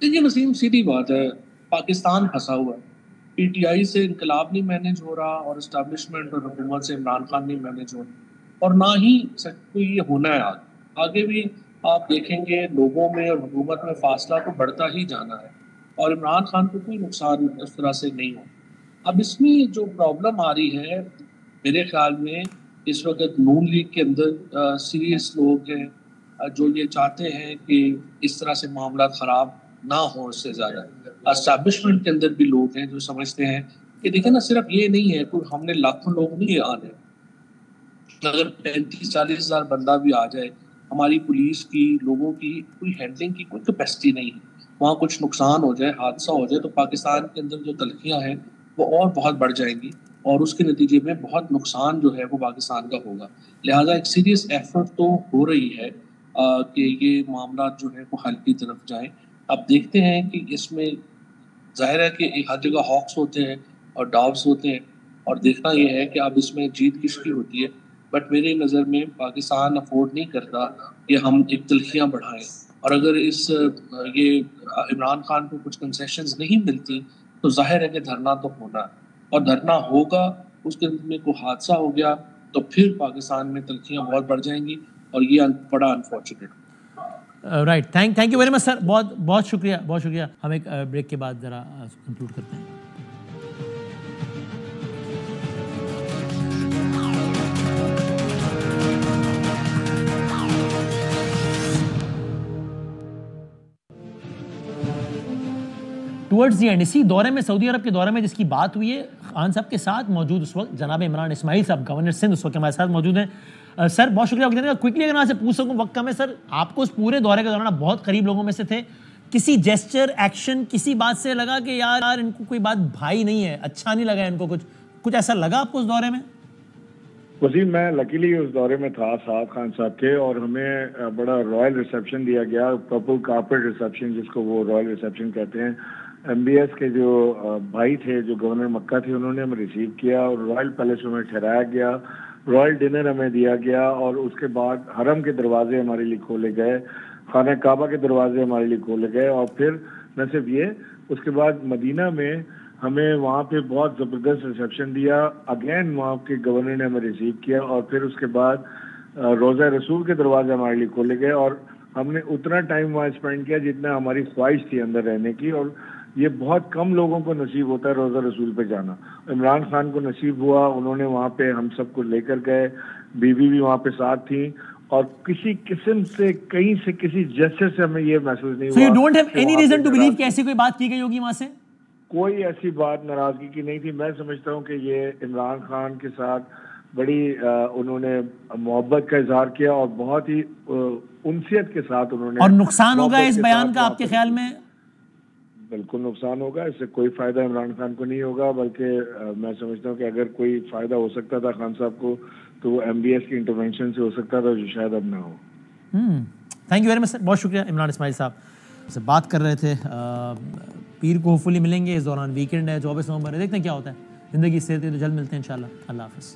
دیکھیے وسیم، سیدھی بات ہے، پاکستان پھنسا ہوا ہے. PTI سے انقلاب نہیں مینیج ہو رہا اور اسٹیبلشمنٹ اور حکومت سے عمران خان نہیں مینیج ہو رہا، اور نہ ہی کوئی یہ ہونا ہے. آگے بھی آپ دیکھیں گے لوگوں میں اور حکومت میں فاصلہ تو بڑھتا ہی جانا ہے، اور عمران خان کو کوئی نقصان اس طرح سے نہیں ہو. اب اس میں جو پرابلم آ رہی ہے میرے خیال میں، اس وقت نون لیگ کے اندر سیریس لوگ ہیں جو یہ چاہتے ہیں کہ اس طرح سے معاملات خراب نہ ہو. اس سے زیادہ اسٹیبلشمنٹ کے اندر بھی لوگ ہیں جو سمجھتے ہیں کہ دیکھیں نا صرف یہ نہیں ہے کوئی ہم نے لاکھوں لوگ نہیں آنے، اگر 35-40 ہزار بندہ بھی آ جائے، ہماری پولیس کی لوگوں کی کوئی ہینڈلنگ کی کوئی کیپیسٹی نہیں ہے، وہاں کچھ نقصان ہو جائے، حادثہ ہو جائے تو پاکستان کے اندر جو تلخیاں ہیں وہ اور بہت بڑھ جائیں گی اور اس کے نتیجے میں بہت نقصان جو ہے وہ پاکستان کا ہوگا. لہٰذا ایک سیریس ایفرٹ تو ہو رہی ہے کہ یہ معاملات جو ہے وہ حل کی طرف جائیں. اب دیکھتے ہیں کہ اس میں ظاہر ہے کہ ہر جگہ ہاکس ہوتے ہیں اور ڈاوس ہوتے ہیں اور دیکھنا یہ ہے کہ اب اس میں جیت کس کی ہوتی ہے. بٹ میری نظر میں پاکستان افورڈ نہیں کرتا کہ ہم ایک تلخیاں بڑھائیں، اور اگر یہ عمران خان کو کچھ کنسیشنز نہیں ملتی تو ظاہر ہے کہ دھرنا تو ہونا ہے، اور دھرنا ہوگا، اس کے میں کوئی حادثہ ہو گیا تو پھر پاکستان میں تلخیاں بہت بڑھ جائیں گی اور یہ بڑا unfortunate. Right, thank you very much sir, بہت بہت شکریہ، بہت شکریہ. ہم ایک بریک کے بعد ذرا کنکلوڈ کرتے ہیں. ٹورڈز دی اینڈ اسی دورے میں، سعودی عرب کے دورے میں جس کی بات ہوئی ہے، خان صاحب کے ساتھ موجود اس وقت جناب عمران اسماعیل صاحب، گورنر سندھ، اس وقت ہمارے ساتھ موجود ہیں. سر بہت شکریہ آپ کے. کوئکلی اگر میں آپ سے پوچھ سکوں، وقت کم ہے سر، آپ کو اس پورے دورے کے دوران بہت قریب لوگوں میں سے تھے، کسی جیسچر، ایکشن، کسی بات سے لگا کہ یار ان کو کوئی بات بھائی نہیں ہے، اچھا نہیں لگا ان کو، کچھ ایسا لگا آپ کو اس دورے میں؟ وسیم، میں لکیلی اس دورے میں تھا ساتھ خان صاحب کے، اور ہمیں بڑا رائل ریسیپشن دیا گیا، پرپل کارپیٹ ریسیپشن جس کو وہ رائل ریسیپشن کہتے ہیں. ایم بی ایس کے جو بھائی تھے، جو گورنر مکہ تھے، انہوں نے ہمیں ریسیو کیا اور رائل پیلس میں ٹھہرایا گیا، رائل ڈنر ہمیں دیا گیا، اور اس کے بعد حرم کے دروازے ہمارے لیے کھولے گئے، خانہ کعبہ کے دروازے ہمارے لیے کھولے گئے. اور پھر نہ صرف یہ، اس کے بعد مدینہ میں ہمیں وہاں پہ بہت زبردست ریسیپشن دیا. اگین وہاں کے گورنر نے ہمیں ریسیو کیا، اور پھر اس کے بعد روضہ رسول کے دروازے ہمارے لیے کھولے گئے، اور ہم نے اتنا ٹائم وہاں اسپینڈ کیا جتنا ہماری خواہش تھی اندر رہنے کی. اور یہ بہت کم لوگوں کو نصیب ہوتا ہے روضہ رسول پہ جانا. عمران خان کو نصیب ہوا، انہوں نے وہاں پہ ہم سب کو لے کر گئے، بیوی بھی وہاں پہ ساتھ تھیں، اور کسی قسم سے کہیں سے کسی جسٹس سے ہمیں یہ محسوس نہیں ہوا. So you don't have any reason to believe کہ ایسی کوئی بات کی گئی ہوگی وہاں سے؟ کوئی ایسی بات ناراضگی کی نہیں تھی. میں سمجھتا ہوں کہ یہ عمران خان کے ساتھ بڑی انہوں نے محبت کا اظہار کیا، اور بہت ہی انسیت کے ساتھ انہوں نے. اور نقصان ہوگا اس بیان کا آپ کے خیال میں؟ بالکل نقصان ہوگا، اس سے کوئی فائدہ عمران خان کو نہیں ہوگا، بلکہ میں سمجھتا ہوں کہ اگر کوئی فائدہ ہو سکتا تھا خان صاحب کو تو وہ ایم بی ایس کی انٹرونشن سے ہو سکتا تھا، جو شاید اب نہ ہو. Thank you very much sir, بہت شکریہ. عمران اسماعیل صاحب سے بات کر رہے تھے. پیر کو ہوپ فلی ملیں گے، اس دوران ویکینڈ ہے، 24 نومبر ہے، دیکھتے ہیں کیا ہوتا ہے. زندگی سے تو جلد ملتے ہیں انشاءاللہ. اللہ حافظ.